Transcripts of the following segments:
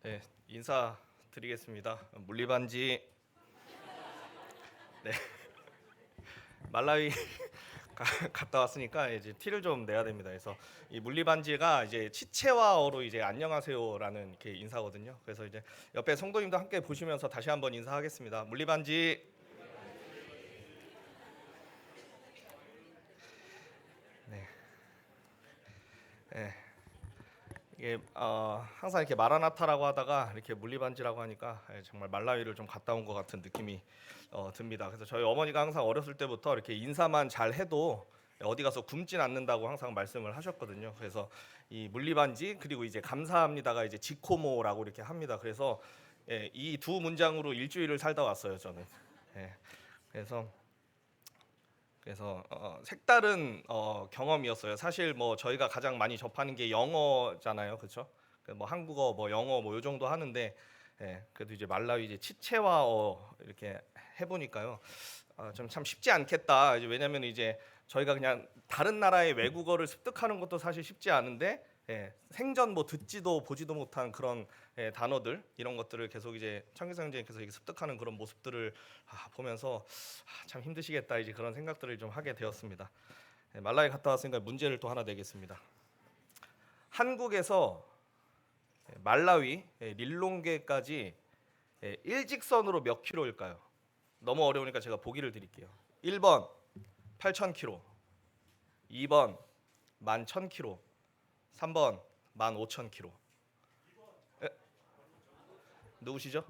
네, 인사드리겠습니다. 물리반지 네, 말라위 갔다 왔으니까 이제 티를 좀 내야 됩니다. 그래서 이 물리반지가 이제 치체와어로 이제 안녕하세요라는 이렇게 인사거든요. 그래서 이제 옆에 성도님도 함께 보시면서 다시 한번 인사하겠습니다. 물리반지. 네. 네. 이게 항상 이렇게 마라나타라고 하다가 이렇게 물리반지라고 하니까 정말 말라위를 좀 갔다 온 것 같은 느낌이 듭니다. 그래서 저희 어머니가 항상 어렸을 때부터 이렇게 인사만 잘 해도 어디 가서 굶진 않는다고 항상 말씀을 하셨거든요. 그래서 이 물리반지 그리고 이제 감사합니다가 이제 지코모라고 이렇게 합니다. 그래서 이 두 문장으로 일주일을 살다 왔어요, 저는. 예, 그래서 색다른 경험이었어요. 사실 뭐 저희가 가장 많이 접하는 게 영어잖아요, 그렇죠? 뭐 한국어, 뭐 영어, 뭐 요 정도 하는데, 그래도 이제 말라위 이제 치체화어 이렇게 해보니까요, 좀 참 쉽지 않겠다. 이제 왜냐면 이제 저희가 그냥 다른 나라의 외국어를 습득하는 것도 사실 쉽지 않은데, 생전 뭐 듣지도 보지도 못한 그런 단어들 이런 것들을 계속 이제 청기성 형제님께서 이렇게 습득하는 그런 모습들을 보면서 참 힘드시겠다 이제 그런 생각들을 좀 하게 되었습니다. 말라위 갔다 왔으니까 문제를 또 하나 내겠습니다. 한국에서 말라위 릴롱게까지 일직선으로 몇 킬로일까요? 너무 어려우니까 제가 보기를 드릴게요. 1번 8,000km, 2번 11,000km, 3번 15,000km. 누구시죠?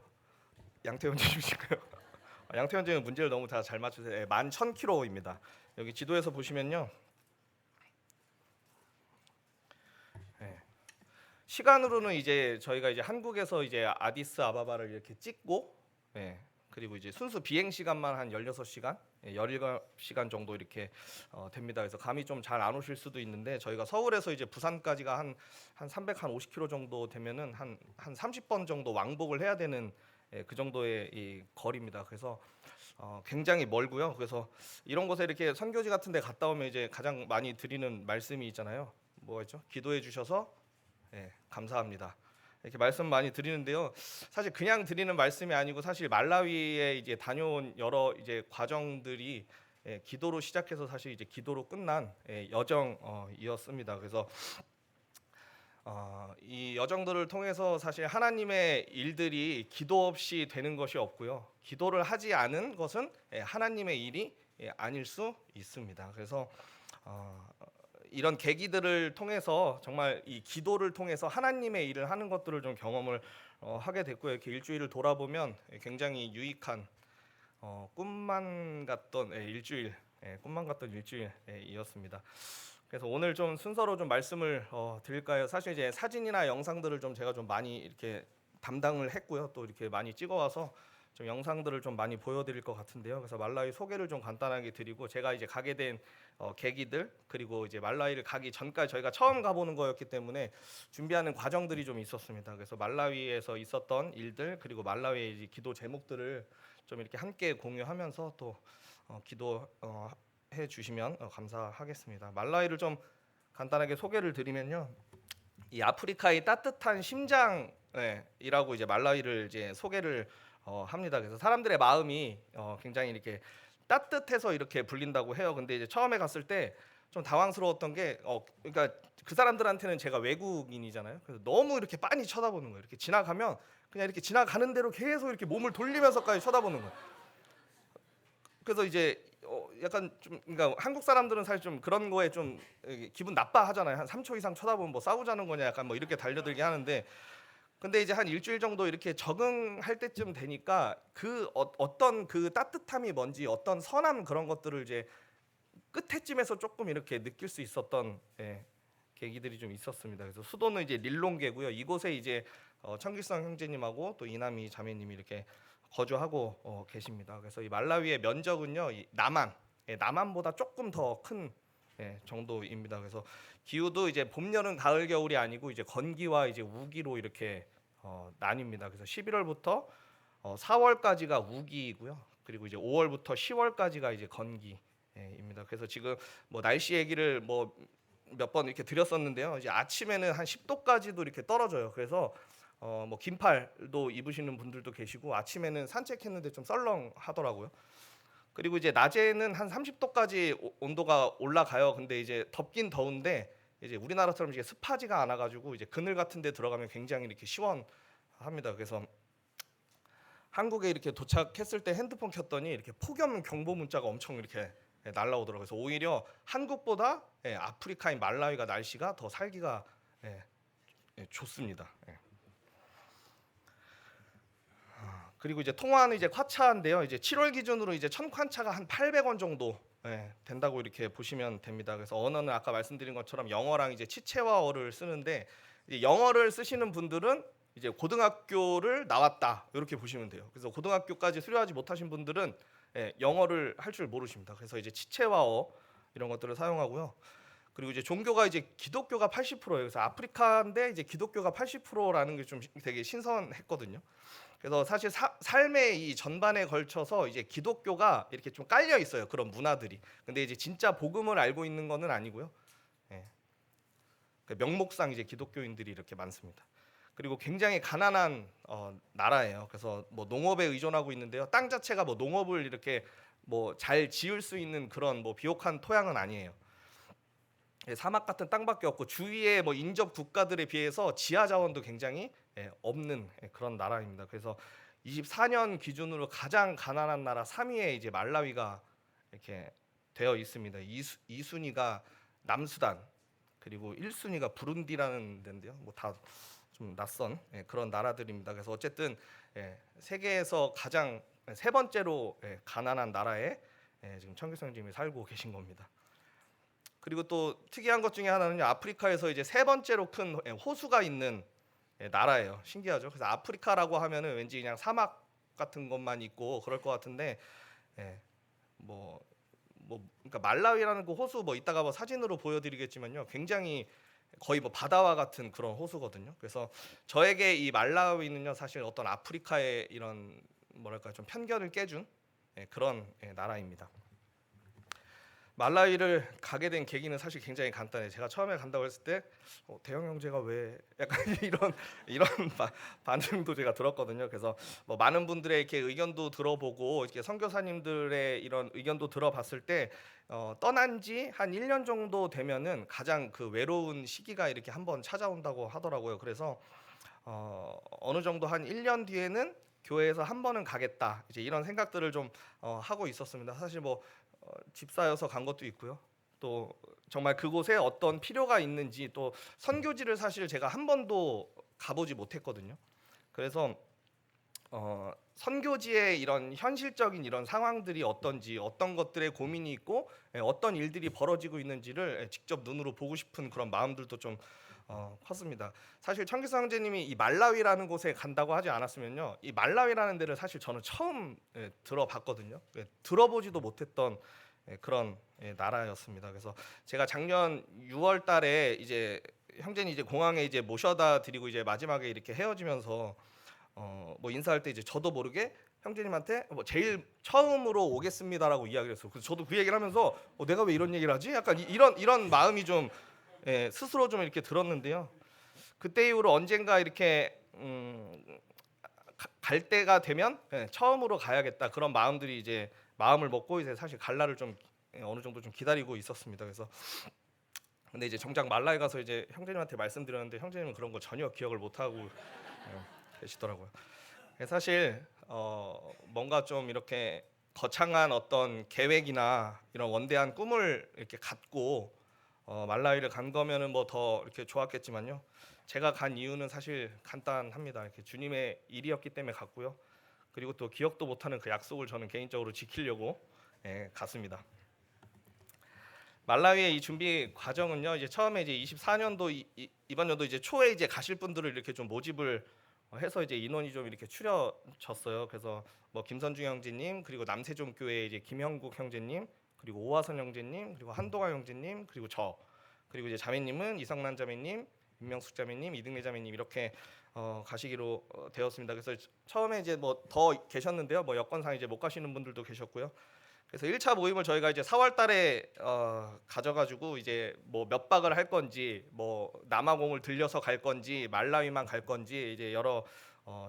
양태현 님이실까요? 양태현 님은 문제를 너무 다 잘 맞추세요. 11,000km입니다. 여기 지도에서 보시면요. 시간으로는 이제 저희가 이제 한국에서 이제 아디스 아바바를 이렇게 찍고, 그리고 이제 순수 비행 시간만 한 16시간, 17시간 정도 이렇게 됩니다. 그래서 감이 좀 잘 안 오실 수도 있는데 저희가 서울에서 이제 부산까지가 한 350km 정도 되면은 한 30번 정도 왕복을 해야 되는 그 정도의 이 거리입니다. 그래서 굉장히 멀고요. 그래서 이런 곳에 이렇게 선교지 같은 데 갔다 오면 이제 가장 많이 드리는 말씀이 있잖아요. 뭐였죠? 기도해 주셔서 감사합니다. 이렇게 말씀 많이 드리는데요. 사실 그냥 드리는 말씀이 아니고 사실 말라위에 이제 다녀온 여러 이제 과정들이 기도로 시작해서 사실 이제 기도로 끝난 여정이었습니다. 그래서 이 여정들을 통해서 사실 하나님의 일들이 기도 없이 되는 것이 없고요. 기도를 하지 않은 것은 하나님의 일이 아닐 수 있습니다. 그래서 이런 계기들을 통해서 정말 이 기도를 통해서 하나님의 일을 하는 것들을 좀 경험을 하게 됐고요. 이렇게 일주일을 돌아보면 굉장히 유익한 꿈만 같던 일주일, 꿈만 같던 일주일이었습니다. 그래서 오늘 좀 순서로 좀 말씀을 드릴까요? 사실 이제 사진이나 영상들을 좀 제가 좀 많이 이렇게 담당을 했고요. 또 이렇게 많이 찍어와서 좀 영상들을 좀 많이 보여드릴 것 같은데요. 그래서 말라위 소개를 좀 간단하게 드리고 제가 이제 가게 된 계기들 그리고 이제 말라위를 가기 전까지 저희가 처음 가보는 거였기 때문에 준비하는 과정들이 좀 있었습니다. 그래서 말라위에서 있었던 일들 그리고 말라위의 이제 기도 제목들을 좀 이렇게 함께 공유하면서 또 기도해 주시면 감사하겠습니다. 말라위를 좀 간단하게 소개를 드리면요. 이 아프리카의 따뜻한 심장이라고 이제 말라위를 이제 소개를 합니다. 그래서 사람들의 마음이 굉장히 이렇게 따뜻해서 이렇게 불린다고 해요. 근데 이제 처음에 갔을 때 좀 당황스러웠던 게 그러니까 그 사람들한테는 제가 외국인이잖아요. 그래서 너무 이렇게 빤히 쳐다보는 거예요. 이렇게 지나가면 그냥 이렇게 지나가는 대로 계속 이렇게 몸을 돌리면서까지 쳐다보는 거예요. 그래서 이제 약간 좀 그러니까 한국 사람들은 사실 좀 그런 거에 좀 기분 나빠하잖아요. 한 3초 이상 쳐다보면 뭐 싸우자는 거냐 약간 뭐 이렇게 달려들게 하는데 근데 이제 한 일주일 정도 이렇게 적응할 때쯤 되니까 그 어떤 그 따뜻함이 뭔지 어떤 선함 그런 것들을 이제 끝에쯤에서 조금 이렇게 느낄 수 있었던 계기들이 좀 있었습니다. 그래서 수도는 이제 릴롱게고요. 이곳에 이제 청길성 형제님하고 또 이남희 자매님이 이렇게 거주하고 계십니다. 그래서 이 말라위의 면적은요, 이 남한보다 조금 더 큰 정도입니다. 그래서 기후도 이제 봄, 여름, 가을, 겨울이 아니고 이제 건기와 이제 우기로 이렇게 나뉩니다. 그래서 11월부터 4월까지가 우기이고요. 그리고 이제 5월부터 10월까지가 이제 건기입니다. 그래서 지금 뭐 날씨 얘기를 뭐 몇 번 이렇게 드렸었는데요. 이제 아침에는 한 10도까지도 이렇게 떨어져요. 그래서 뭐 긴팔도 입으시는 분들도 계시고 아침에는 산책했는데 좀 썰렁하더라고요. 그리고 이제 낮에는 한 30도까지 온도가 올라가요. 근데 이제 덥긴 더운데 이제 우리나라처럼 이제 습하지가 않아가지고 이제 그늘 같은 데 들어가면 굉장히 이렇게 시원합니다. 그래서 한국에 이렇게 도착했을 때 핸드폰 켰더니 이렇게 폭염 경보 문자가 엄청 이렇게 날라오더라고요. 그래서 오히려 한국보다 아프리카인 말라위가 날씨가 더 살기가 좋습니다. 그리고 이제 통화는 이제 쿼차인데요. 이제 7월 기준으로 이제 1000쿼차가 한 800원 정도 된다고 이렇게 보시면 됩니다. 그래서 언어는 아까 말씀드린 것처럼 영어랑 이제 치체화어를 쓰는데 이제 영어를 쓰시는 분들은 이제 고등학교를 나왔다 이렇게 보시면 돼요. 그래서 고등학교까지 수료하지 못하신 분들은 영어를 할 줄 모르십니다. 그래서 이제 치체화어 이런 것들을 사용하고요. 그리고 이제 종교가 이제 기독교가 80%예요. 그래서 아프리카인데 이제 기독교가 80%라는 게 좀 되게 신선했거든요. 그래서 사실 삶의 이 전반에 걸쳐서 이제 기독교가 이렇게 좀 깔려 있어요. 그런 문화들이. 근데 이제 진짜 복음을 알고 있는 거는 아니고요. 명목상 이제 기독교인들이 이렇게 많습니다. 그리고 굉장히 가난한 나라예요. 그래서 뭐 농업에 의존하고 있는데요. 땅 자체가 뭐 농업을 이렇게 뭐 잘 지을 수 있는 그런 뭐 비옥한 토양은 아니에요. 사막 같은 땅밖에 없고 주위의 뭐 인접 국가들에 비해서 지하 자원도 굉장히 없는 그런 나라입니다. 그래서 24년 기준으로 가장 가난한 나라 3위에 이제 말라위가 이렇게 되어 있습니다. 2순위가 남수단 그리고 1순위가 부룬디라는 데인데요. 뭐 다 좀 낯선 그런 나라들입니다. 그래서 어쨌든 세계에서 가장 세 번째로 가난한 나라에 지금 청규성 선생님이 살고 계신 겁니다. 그리고 또 특이한 것 중에 하나는요. 아프리카에서 이제 세 번째로 큰 호수가 있는 나라예요. 신기하죠. 그래서 아프리카라고 하면은 왠지 그냥 사막 같은 것만 있고 그럴 것 같은데 뭐 그러니까 말라위라는 그 호수 뭐 이따가 뭐 사진으로 보여드리겠지만요. 굉장히 거의 뭐 바다와 같은 그런 호수거든요. 그래서 저에게 이 말라위는요. 사실 어떤 아프리카의 이런 뭐랄까 좀 편견을 깨준 그런 나라입니다. 말라위를 가게 된 계기는 사실 굉장히 간단해요. 제가 처음에 간다고 했을 때 대형 형제가 왜 약간 이런 반응도 제가 들었거든요. 그래서 뭐 많은 분들의 이렇게 의견도 들어보고 이렇게 선교사님들의 이런 의견도 들어봤을 때 떠난 지 한 1년 정도 되면은 가장 그 외로운 시기가 이렇게 한번 찾아온다고 하더라고요. 그래서 어느 정도 한 1년 뒤에는 교회에서 한 번은 가겠다. 이제 이런 생각들을 좀 하고 있었습니다. 사실 뭐 집사여서 간 것도 있고요. 또 정말 그곳에 어떤 필요가 있는지 또 선교지를 사실 제가 한 번도 가보지 못했거든요. 그래서 선교지의 이런 현실적인 이런 상황들이 어떤지 어떤 것들에 고민이 있고 어떤 일들이 벌어지고 있는지를 직접 눈으로 보고 싶은 그런 마음들도 좀 컸습니다. 사실 청기성 형제님이 이 말라위라는 곳에 간다고 하지 않았으면요, 이 말라위라는 데를 사실 저는 처음 들어봤거든요. 들어보지도 못했던 그런 나라였습니다. 그래서 제가 작년 6월달에 이제 형제님 이제 공항에 이제 모셔다 드리고 이제 마지막에 이렇게 헤어지면서 뭐 인사할 때 이제 저도 모르게 형제님한테 뭐 제일 처음으로 오겠습니다라고 이야기를 했어요. 그래서 저도 그 얘기를 하면서 내가 왜 이런 얘기를 하지? 약간 이런 마음이 좀 스스로 좀 이렇게 들었는데요. 그때 이후로 언젠가 이렇게 갈 때가 되면 처음으로 가야겠다 그런 마음들이 이제 마음을 먹고 이제 사실 갈 날을 좀 어느 정도 좀 기다리고 있었습니다. 그래서 근데 이제 정작 말라에 가서 이제 형제님한테 말씀드렸는데 형제님은 그런 거 전혀 기억을 못 하고 계시더라고요. 사실 뭔가 좀 이렇게 거창한 어떤 계획이나 이런 원대한 꿈을 이렇게 갖고 말라위를 간 거면은 뭐 더 이렇게 좋았겠지만요. 제가 간 이유는 사실 간단합니다. 이렇게 주님의 일이었기 때문에 갔고요. 그리고 또 기억도 못하는 그 약속을 저는 개인적으로 지키려고 갔습니다. 말라위의 이 준비 과정은요. 이제 처음에 이제 24년도 이번 연도 이제 초에 이제 가실 분들을 이렇게 좀 모집을 해서 이제 인원이 좀 이렇게 추려졌어요. 그래서 뭐 김선중 형제님 그리고 남세종 교회 이제 김형국 형제님 그리고 오화선 형제님 그리고 한동아 형제님 그리고 저 그리고 이제 자매님은 이성란 자매님, 임명숙 자매님, 이등래 자매님 이렇게 가시기로 되었습니다. 그래서 처음에 이제 뭐 더 계셨는데요. 뭐 여건상 이제 못 가시는 분들도 계셨고요. 그래서 1차 모임을 저희가 이제 4월 달에 가져가지고 이제 뭐 몇 박을 할 건지, 뭐 남아공을 들려서 갈 건지, 말라위만 갈 건지 이제 여러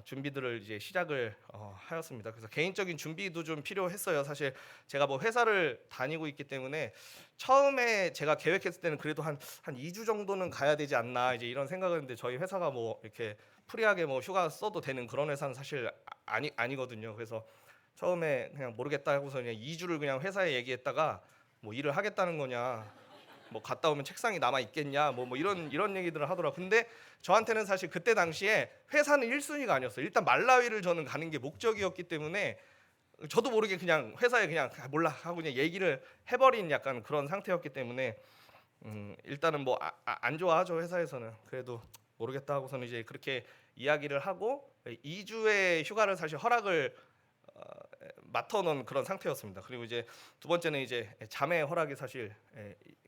준비들을 이제 시작을 하였습니다. 그래서 개인적인 준비도 좀 필요했어요. 사실 제가 뭐 회사를 다니고 있기 때문에 처음에 제가 계획했을 때는 그래도 한 2주 정도는 가야 되지 않나 이제 이런 생각을 했는데, 저희 회사가 뭐 이렇게 프리하게 뭐 휴가 써도 되는 그런 회사는 사실 아니거든요. 그래서 처음에 그냥 모르겠다 하고서 그냥 2주를 그냥 회사에 얘기했다가 뭐 일을 하겠다는 거냐, 뭐 갔다 오면 책상이 남아 있겠냐, 뭐 이런 얘기들을 하더라. 근데 저한테는 사실 그때 당시에 회사는 1순위가 아니었어요. 일단 말라위를 저는 가는 게 목적이었기 때문에 저도 모르게 그냥 회사에 그냥 몰라 하고 그냥 얘기를 해버린 약간 그런 상태였기 때문에 일단은 뭐 안 좋아하죠 회사에서는. 그래도 모르겠다 하고서는 이제 그렇게 이야기를 하고 2주의 휴가를 사실 허락을 맡아놓은 그런 상태였습니다. 그리고 이제 두 번째는 이제 자매 허락이 사실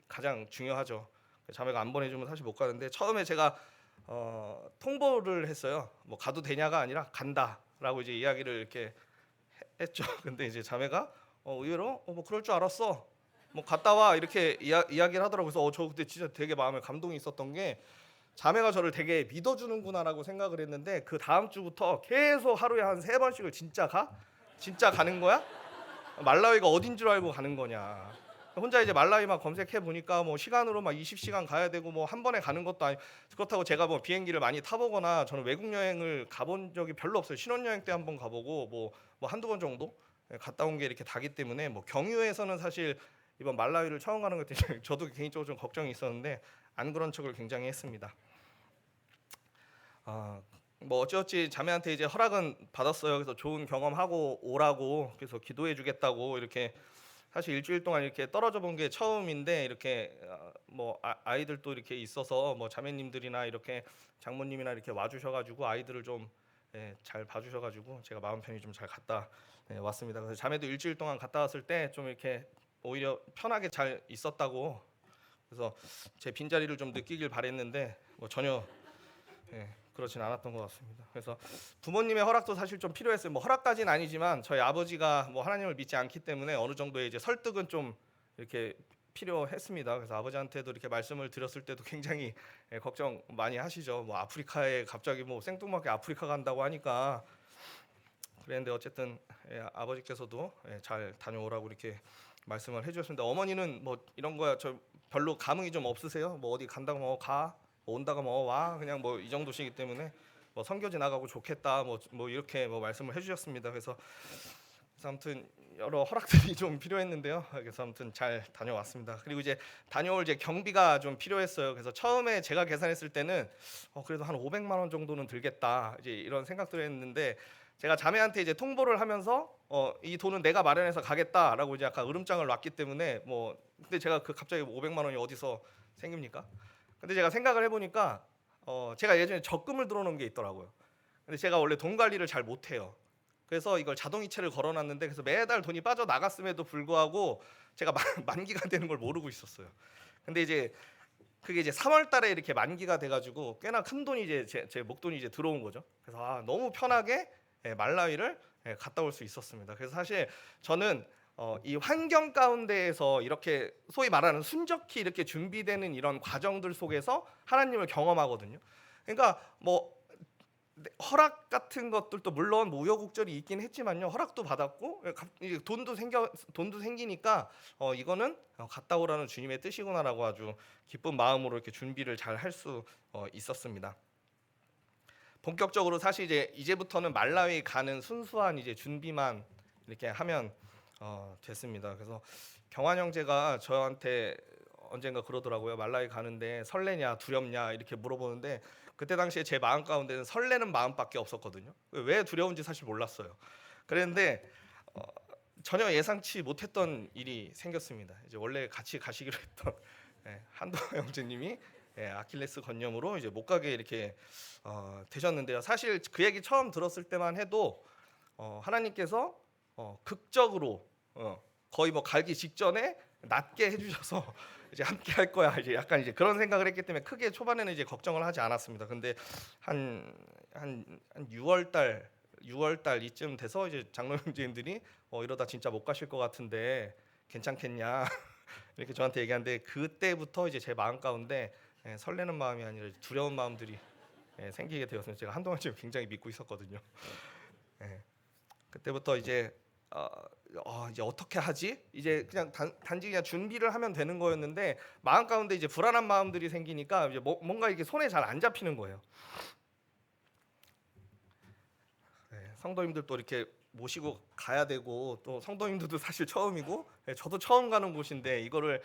가장 중요하죠. 자매가 안 보내주면 사실 못 가는데, 처음에 제가 통보를 했어요. 뭐 가도 되냐가 아니라 간다라고 이제 이야기를 이렇게 했죠. 근데 이제 자매가 의외로 뭐 그럴 줄 알았어, 뭐 갔다 와 이렇게 이야기를 하더라고요. 그래서 저 그때 진짜 되게 마음에 감동이 있었던 게, 자매가 저를 되게 믿어주는구나라고 생각을 했는데, 그 다음 주부터 계속 하루에 한 3번씩을 진짜 가? 진짜 가는 거야? 말라위가 어딘 줄 알고 가는 거냐. 혼자 이제 말라위만 검색해 보니까 뭐 시간으로 막 20시간 가야 되고 뭐 한 번에 가는 것도 아니. 그렇다고 제가 뭐 비행기를 많이 타보거나 저는 외국 여행을 가본 적이 별로 없어요. 신혼여행 때 한 번 가보고 뭐 한두 번 정도 갔다 온 게 이렇게 다기 때문에, 뭐 경유에서는 사실 이번 말라위를 처음 가는 것 때문에 저도 개인적으로 좀 걱정이 있었는데 안 그런 척을 굉장히 했습니다. 뭐 어찌어찌 자매한테 이제 허락은 받았어요. 그래서 좋은 경험하고 오라고, 그래서 기도해 주겠다고 이렇게. 사실 일주일 동안 이렇게 떨어져 본 게 처음인데, 이렇게 뭐 아이들도 이렇게 있어서 뭐 자매님들이나 이렇게 장모님이나 이렇게 와주셔가지고 아이들을 좀 잘 봐주셔가지고 제가 마음 편히 좀 잘 갔다 왔습니다. 그래서 자매도 일주일 동안 갔다 왔을 때 좀 이렇게 오히려 편하게 잘 있었다고, 그래서 제 빈자리를 좀 느끼길 바랬는데 뭐 전혀 그렇진 않았던 것 같습니다. 그래서 부모님의 허락도 사실 좀 필요했어요. 뭐 허락까지는 아니지만 저희 아버지가 뭐 하나님을 믿지 않기 때문에 어느 정도의 이제 설득은 좀 이렇게 필요했습니다. 그래서 아버지한테도 이렇게 말씀을 드렸을 때도 굉장히 걱정 많이 하시죠. 뭐 아프리카에 갑자기 뭐 생뚱맞게 아프리카 간다고 하니까. 그랬는데 어쨌든 아버지께서도 잘 다녀오라고 이렇게 말씀을 해주셨습니다. 어머니는 뭐 이런 거야 저 별로 감흥이 좀 없으세요? 뭐 어디 간다고 뭐 가, 뭐 온다고 뭐 와, 그냥 뭐 이 정도시기 때문에 뭐 선교지 나가고 좋겠다 뭐 이렇게 뭐 말씀을 해주셨습니다. 그래서 아무튼 여러 허락들이 좀 필요했는데요. 그래서 아무튼 잘 다녀왔습니다. 그리고 이제 다녀올 이제 경비가 좀 필요했어요. 그래서 처음에 제가 계산했을 때는 그래도 한 500만 원 정도는 들겠다 이제 이런 생각들을 했는데, 제가 자매한테 이제 통보를 하면서 이 돈은 내가 마련해서 가겠다라고 이제 약간 으름장을 놨기 때문에 뭐, 근데 제가 그 갑자기 500만 원이 어디서 생깁니까? 근데 제가 생각을 해보니까 제가 예전에 적금을 들어놓은 게 있더라고요. 근데 제가 원래 돈 관리를 잘 못해요. 그래서 이걸 자동이체를 걸어놨는데, 그래서 매달 돈이 빠져 나갔음에도 불구하고 제가 만기가 되는 걸 모르고 있었어요. 근데 이제 그게 이제 3월 달에 이렇게 만기가 돼가지고 꽤나 큰 돈이 이제 제 목돈이 이제 들어온 거죠. 그래서 너무 편하게 말라위를 갔다 올 수 있었습니다. 그래서 사실 저는 이 환경 가운데에서 이렇게 소위 말하는 순적히 이렇게 준비되는 이런 과정들 속에서 하나님을 경험하거든요. 그러니까 뭐 허락 같은 것들도 물론 뭐 우여곡절이 있긴 했지만요, 허락도 받았고 이제 돈도 생기니까 이거는 갔다 오라는 주님의 뜻이구나라고 아주 기쁜 마음으로 이렇게 준비를 잘 할 수 있었습니다. 본격적으로 사실 이제부터는 말라위 가는 순수한 이제 준비만 이렇게 하면 됐습니다. 그래서 경환 형제가 저한테 언젠가 그러더라고요. 말라위 가는데 설레냐 두렵냐 이렇게 물어보는데, 그때 당시에 제 마음 가운데는 설레는 마음밖에 없었거든요. 왜 두려운지 사실 몰랐어요. 그랬는데 전혀 예상치 못했던 일이 생겼습니다. 이제 원래 같이 가시기로 했던 한동호 형제님이 아킬레스 건염으로 이제 못 가게 이렇게 되셨는데요. 사실 그 얘기 처음 들었을 때만 해도 하나님께서 극적으로 거의 뭐 갈기 직전에 낫게 해주셔서 이제 함께 할 거야 이제 약간 이제 그런 생각을 했기 때문에 크게 초반에는 이제 걱정을 하지 않았습니다. 근데 한 6월 달 6월 달 이쯤 돼서 이제 장로 형제님들이 이러다 진짜 못 가실 것 같은데 괜찮겠냐 이렇게 저한테 얘기하는데 그때부터 이제 제 마음 가운데 설레는 마음이 아니라 두려운 마음들이 생기게 되었습니다. 제가 한동안 지금 굉장히 믿고 있었거든요. 예, 그때부터 이제 이제 어떻게 하지? 이제 그냥 단지 그냥 준비를 하면 되는 거였는데 마음 가운데 이제 불안한 마음들이 생기니까 이제 뭔가 이게 손에 잘 안 잡히는 거예요. 성도님들 또 이렇게 모시고 가야 되고 또 성도님들도 사실 처음이고 저도 처음 가는 곳인데 이거를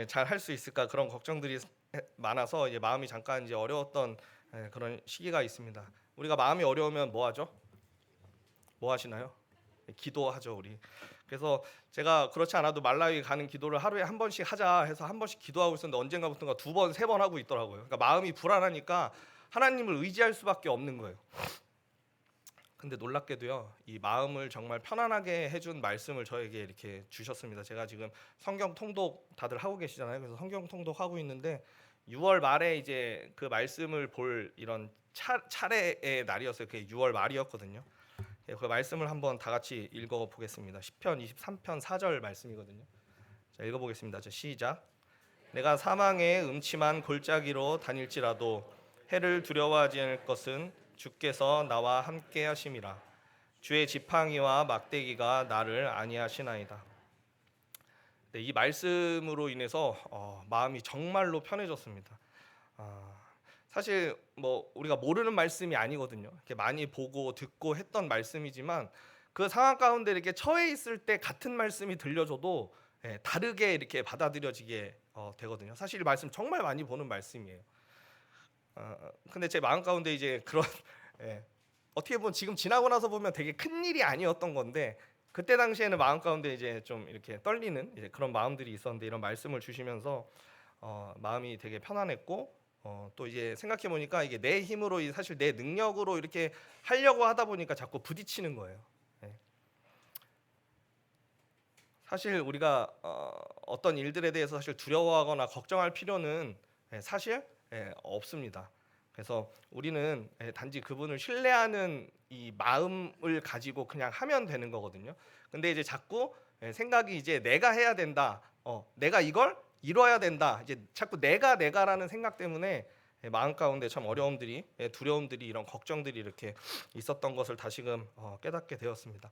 잘 할 수 있을까 그런 걱정들이 많아서 이제 마음이 잠깐 이제 어려웠던 그런 시기가 있습니다. 우리가 마음이 어려우면 뭐 하죠? 뭐 하시나요? 기도하죠 우리. 그래서 제가 그렇지 않아도 말라위 가는 기도를 하루에 한 번씩 하자 해서 한 번씩 기도하고 있었는데 언젠가부터가 2번, 3번 하고 있더라고요. 그러니까 마음이 불안하니까 하나님을 의지할 수밖에 없는 거예요. 근데 놀랍게도요, 이 마음을 정말 편안하게 해준 말씀을 저에게 이렇게 주셨습니다. 제가 지금 성경 통독 다들 하고 계시잖아요. 그래서 성경 통독 하고 있는데 6월 말에 이제 그 말씀을 볼 이런 차례의 날이었어요. 그게 6월 말이었거든요. 그 말씀을 한번 다 같이 읽어 보겠습니다. 시편 23편 4절 말씀이거든요. 자, 읽어 보겠습니다. 자, 시작. 내가 사망의 음침한 골짜기로 다닐지라도 해를 두려워하지 않을 것은 주께서 나와 함께 하심이라. 주의 지팡이와 막대기가 나를 안위하시나이다. 네, 이 말씀으로 인해서 마음이 정말로 편해졌습니다. 사실 뭐 우리가 모르는 말씀이 아니거든요. 이렇게 많이 보고 듣고 했던 말씀이지만 그 상황 가운데 이렇게 처해 있을 때 같은 말씀이 들려줘도 다르게 이렇게 받아들여지게 되거든요. 사실 이 말씀 정말 많이 보는 말씀이에요. 근데 제 마음 가운데 이제 그런 어떻게 보면 지금 지나고 나서 보면 되게 큰 일이 아니었던 건데 그때 당시에는 마음 가운데 이제 좀 이렇게 떨리는 이제 그런 마음들이 있었는데 이런 말씀을 주시면서 마음이 되게 편안했고 또 이제 생각해 보니까 이게 내 힘으로 사실 내 능력으로 이렇게 하려고 하다 보니까 자꾸 부딪히는 거예요. 사실 우리가 어떤 일들에 대해서 사실 두려워하거나 걱정할 필요는 사실 없습니다. 그래서 우리는 단지 그분을 신뢰하는 이 마음을 가지고 그냥 하면 되는 거거든요. 근데 이제 자꾸 생각이 이제 내가 해야 된다. 내가 이걸 이뤄야 된다. 이제 자꾸 내가라는 생각 때문에 마음 가운데 참 어려움들이 두려움들이 이런 걱정들이 이렇게 있었던 것을 다시금 깨닫게 되었습니다.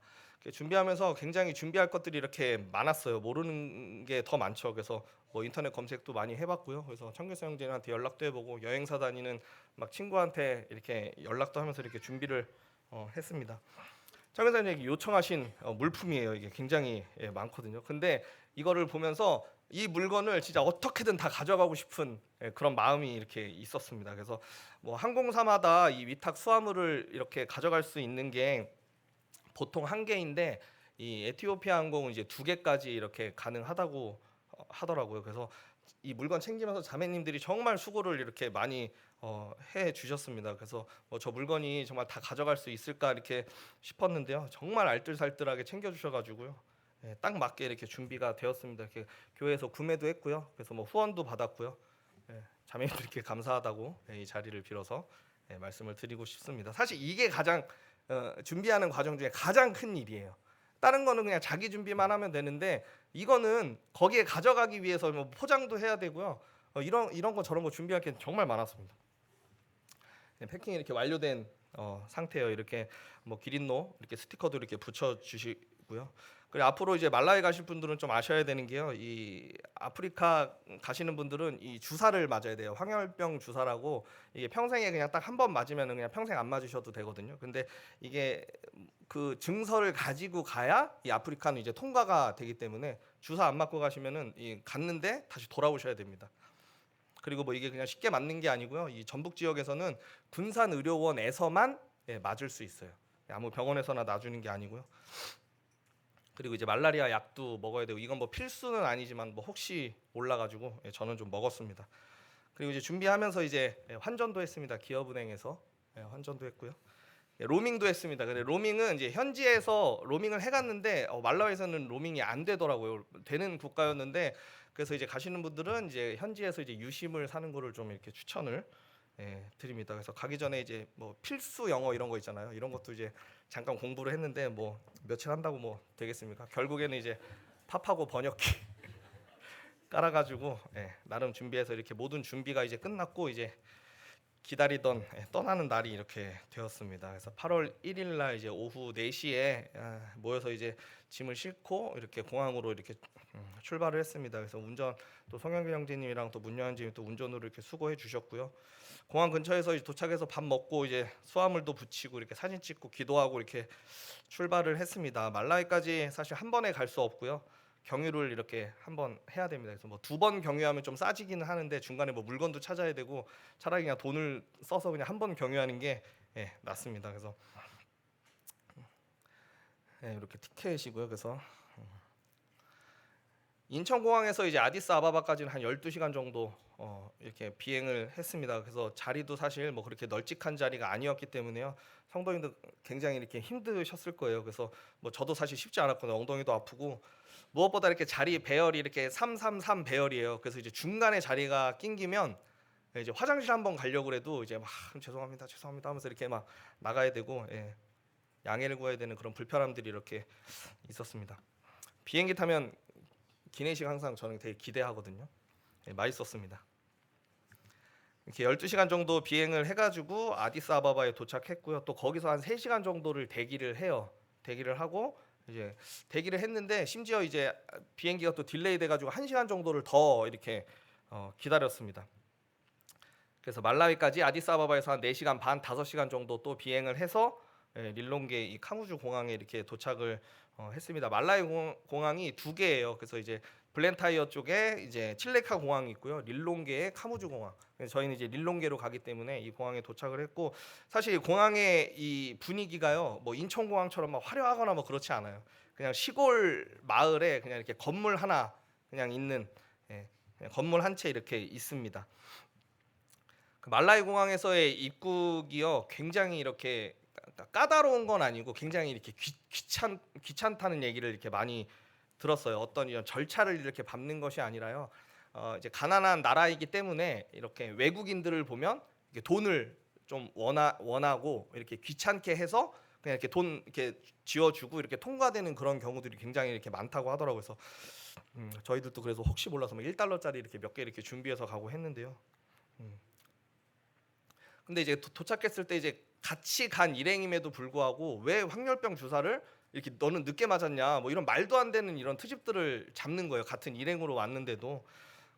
준비하면서 굉장히 준비할 것들이 이렇게 많았어요. 모르는 게 더 많죠. 그래서 뭐 인터넷 검색도 많이 해봤고요. 그래서 청교사 형제한테 연락도 해보고 여행사 다니는 막 친구한테 이렇게 연락도 하면서 이렇게 준비를 했습니다. 청교사님이 요청하신 물품이에요. 이게 굉장히 많거든요. 근데 이거를 보면서 이 물건을 진짜 어떻게든 다 가져가고 싶은 그런 마음이 이렇게 있었습니다. 그래서 뭐 항공사마다 이 위탁 수화물을 이렇게 가져갈 수 있는 게 보통 한 개인데 이 에티오피아 항공은 이제 2개까지 이렇게 가능하다고 하더라고요. 그래서 이 물건 챙기면서 자매님들이 정말 수고를 이렇게 많이 해 주셨습니다. 그래서 저 물건이 정말 다 가져갈 수 있을까 이렇게 싶었는데요. 정말 알뜰살뜰하게 챙겨 주셔가지고요. 딱 맞게 이렇게 준비가 되었습니다. 이렇게 교회에서 구매도 했고요. 그래서 뭐 후원도 받았고요. 자매님들께 감사하다고 이 자리를 빌어서 말씀을 드리고 싶습니다. 사실 이게 가장 준비하는 과정 중에 가장 큰 일이에요. 다른 거는 그냥 자기 준비만 하면 되는데 이거는 거기에 가져가기 위해서 뭐 포장도 해야 되고요. 이런 거 저런 거 준비할 게 정말 많았습니다. 패킹이 이렇게 완료된 상태예요. 이렇게 뭐 기린노 이렇게 스티커도 이렇게 붙여 주시고요. 그리고 앞으로 이제 말라위 가실 분들은 좀 아셔야 되는 게요. 이 아프리카 가시는 분들은 이 주사를 맞아야 돼요. 황열병 주사라고 이게 평생에 그냥 딱 한 번 맞으면 그냥 평생 안 맞으셔도 되거든요. 근데 이게 그 증서를 가지고 가야 이 아프리카는 이제 통과가 되기 때문에 주사 안 맞고 가시면은 갔는데 다시 돌아오셔야 됩니다. 그리고 뭐 이게 그냥 쉽게 맞는 게 아니고요. 이 전북 지역에서는 군산의료원에서만 맞을 수 있어요. 아무 병원에서나 놔주는 게 아니고요. 그리고 이제 말라리아 약도 먹어야 되고 이건 뭐 필수는 아니지만 뭐 혹시 몰라가지고 저는 좀 먹었습니다. 그리고 이제 준비하면서 이제 환전도 했습니다. 기업은행에서 환전도 했고요. 로밍도 했습니다. 근데 로밍은 이제 현지에서 로밍을 해갔는데 말라위에서는 로밍이 안 되더라고요. 되는 국가였는데 그래서 이제 가시는 분들은 이제 현지에서 이제 유심을 사는 거를 좀 이렇게 추천을 드립니다. 그래서 가기 전에 이제 뭐 필수 영어 이런 거 있잖아요. 이런 것도 이제 잠깐 공부를 했는데 뭐 며칠 한다고 뭐 되겠습니까? 결국에는 이제 팝하고 번역기 깔아가지고 나름 준비해서 이렇게 모든 준비가 이제 끝났고 이제 기다리던 떠나는 날이 이렇게 되었습니다. 그래서 8월 1일 날 이제 오후 4시에 모여서 이제 짐을 싣고 이렇게 공항으로 이렇게 출발을 했습니다. 그래서 운전 또 송영길 형제님이랑 또 문여한님이 또 운전으로 이렇게 수고해 주셨고요. 공항 근처에서 이제 도착해서 밥 먹고 이제 수화물도 붙이고 이렇게 사진 찍고 기도하고 이렇게 출발을 했습니다. 말라위까지 사실 한 번에 갈 수 없고요. 경유를 이렇게 한번 해야 됩니다. 그래서 뭐 2번 경유하면 좀 싸지기는 하는데 중간에 뭐 물건도 찾아야 되고 차라리 그냥 돈을 써서 그냥 한 번 경유하는 게 낫습니다. 그래서 이렇게 티켓이고요. 그래서 인천공항에서 이제 아디스아바바까지는 한 12시간 정도 이렇게 비행을 했습니다. 그래서 자리도 사실 뭐 그렇게 널찍한 자리가 아니었기 때문에요. 성도님들 굉장히 이렇게 힘드셨을 거예요. 그래서 뭐 저도 사실 쉽지 않았거든요. 엉덩이도 아프고 무엇보다 이렇게 자리 배열이 이렇게 333 배열이에요. 그래서 이제 중간에 자리가 낑기면 이제 화장실 한번 가려고 해도 이제 막 죄송합니다 하면서 이렇게 막 나가야 되고 양해를 구해야 되는 그런 불편함들이 이렇게 있었습니다. 비행기 타면 기내식 항상 저는 되게 기대하거든요. 맛있었습니다. 이렇게 12시간 정도 비행을 해가지고 아디스아바바에 도착했고요. 또 거기서 한 3시간 정도를 대기를 해요. 대기를 하고 이제 대기를 했는데 심지어 이제 비행기가 또 딜레이 돼가지고 1시간 정도를 더 이렇게 기다렸습니다. 그래서 말라위까지 아디스아바바에서 한 4시간 반, 5시간 정도 또 비행을 해서 릴롱게 이 카무주 공항에 이렇게 도착을 했습니다. 말라위 공항이 2개예요. 그래서 이제 블렌타이어 쪽에 이제 칠레카 공항이 있고요. 릴롱게에 카무주 공항. 그래서 저희는 이제 릴롱게로 가기 때문에 이 공항에 도착을 했고 사실 공항의 이 분위기가요. 뭐 인천공항처럼 막 화려하거나 뭐 그렇지 않아요. 그냥 시골 마을에 그냥 이렇게 건물 하나 그냥 있는 그냥 건물 한 채 이렇게 있습니다. 그 말라위 공항에서의 입국이요. 굉장히 이렇게 까다로운 건 아니고 굉장히 이렇게 귀찮다는 얘기를 이렇게 많이 들었어요. 어떤 이런 절차를 이렇게 밟는 것이 아니라요. 이제 가난한 나라이기 때문에 이렇게 외국인들을 보면 이렇게 돈을 좀 원하고 이렇게 귀찮게 해서 그냥 이렇게 돈 이렇게 지어주고 이렇게 통과되는 그런 경우들이 굉장히 이렇게 많다고 하더라고요. 그래서 저희들도 그래서 혹시 몰라서 뭐 1달러짜리 이렇게 몇 개 이렇게 준비해서 가고 했는데요. 근데 이제 도착했을 때 이제 같이 간 일행임에도 불구하고 왜 황열병 주사를 이렇게 너는 늦게 맞았냐 뭐 이런 말도 안 되는 이런 트집들을 잡는 거예요. 같은 일행으로 왔는데도.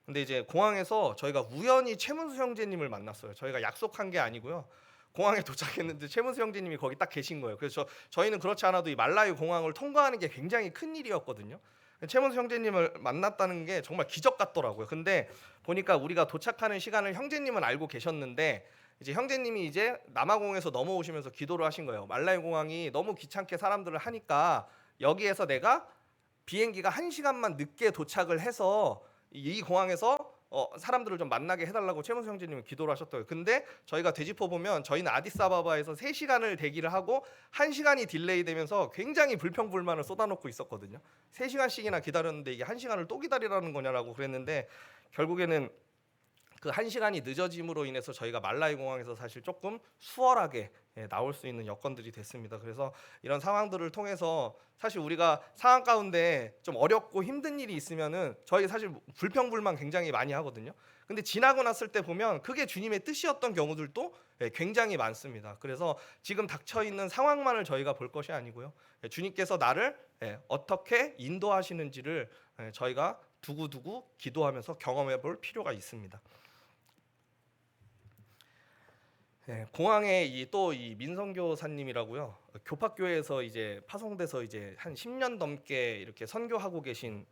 근데 이제 공항에서 저희가 우연히 최문수 형제님을 만났어요. 저희가 약속한 게 아니고요. 공항에 도착했는데 최문수 형제님이 거기 딱 계신 거예요. 그래서 저희는 그렇지 않아도 이 말라위 공항을 통과하는 게 굉장히 큰 일이었거든요. 최문수 형제님을 만났다는 게 정말 기적 같더라고요. 근데 보니까 우리가 도착하는 시간을 형제님은 알고 계셨는데 이제 형제님이 이제 남아공에서 넘어오시면서 기도를 하신 거예요. 말라위 공항이 너무 귀찮게 사람들을 하니까 여기에서 내가 비행기가 1시간만 늦게 도착을 해서 이 공항에서 사람들을 좀 만나게 해달라고 최문수 형제님이 기도를 하셨더라고요. 근데 저희가 되짚어 보면 저희는 아디스아바바에서 3시간을 대기를 하고 1시간이 딜레이 되면서 굉장히 불평불만을 쏟아놓고 있었거든요. 3시간씩이나 기다렸는데 이게 1시간을 또 기다리라는 거냐라고 그랬는데 결국에는 그 1시간이 늦어짐으로 인해서 저희가 말라위 공항에서 사실 조금 수월하게 나올 수 있는 여건들이 됐습니다. 그래서 이런 상황들을 통해서 사실 우리가 상황 가운데 좀 어렵고 힘든 일이 있으면은 저희 사실 불평불만 굉장히 많이 하거든요. 근데 지나고 났을 때 보면 그게 주님의 뜻이었던 경우들도 굉장히 많습니다. 그래서 지금 닥쳐 있는 상황만을 저희가 볼 것이 아니고요. 주님께서 나를 어떻게 인도하시는지를 저희가 두고두고 기도하면서 경험해 볼 필요가 있습니다. 공항에 이 민선교사님이라고요. 교팍교회에서 이제 파송돼서 이제 한 10년 넘게 이렇게 선교하고 계신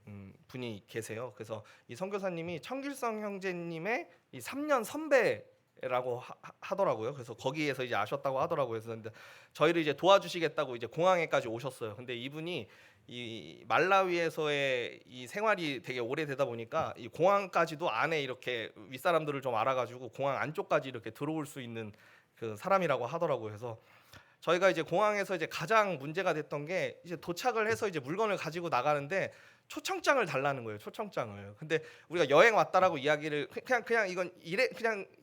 분이 계세요. 그래서 이 선교사님이 청길성 형제님의 이 3년 선배라고 하더라고요. 그래서 거기에서 이제 아셨다고 하더라고요. 그래서 근데 저희를 이제 도와주시겠다고 이제 공항에까지 오셨어요. 근데 이분이 이 말라위에서의 이 생활이 되게 오래되다 보니까 이 공항까지도 안에 이렇게 윗사람들을 좀 알아가지고 공항 안쪽까지 이렇게 들어올 수 있는 그 사람이라고 하더라고요. 그래서 저희가 이제 공항에서 이제 가장 문제가 됐던 게 이제 도착을 해서 이제 물건을 가지고 나가는데 초청장을 달라는 거예요. 초청장을. 근데 우리가 여행 왔다라고 이야기를 그냥 이건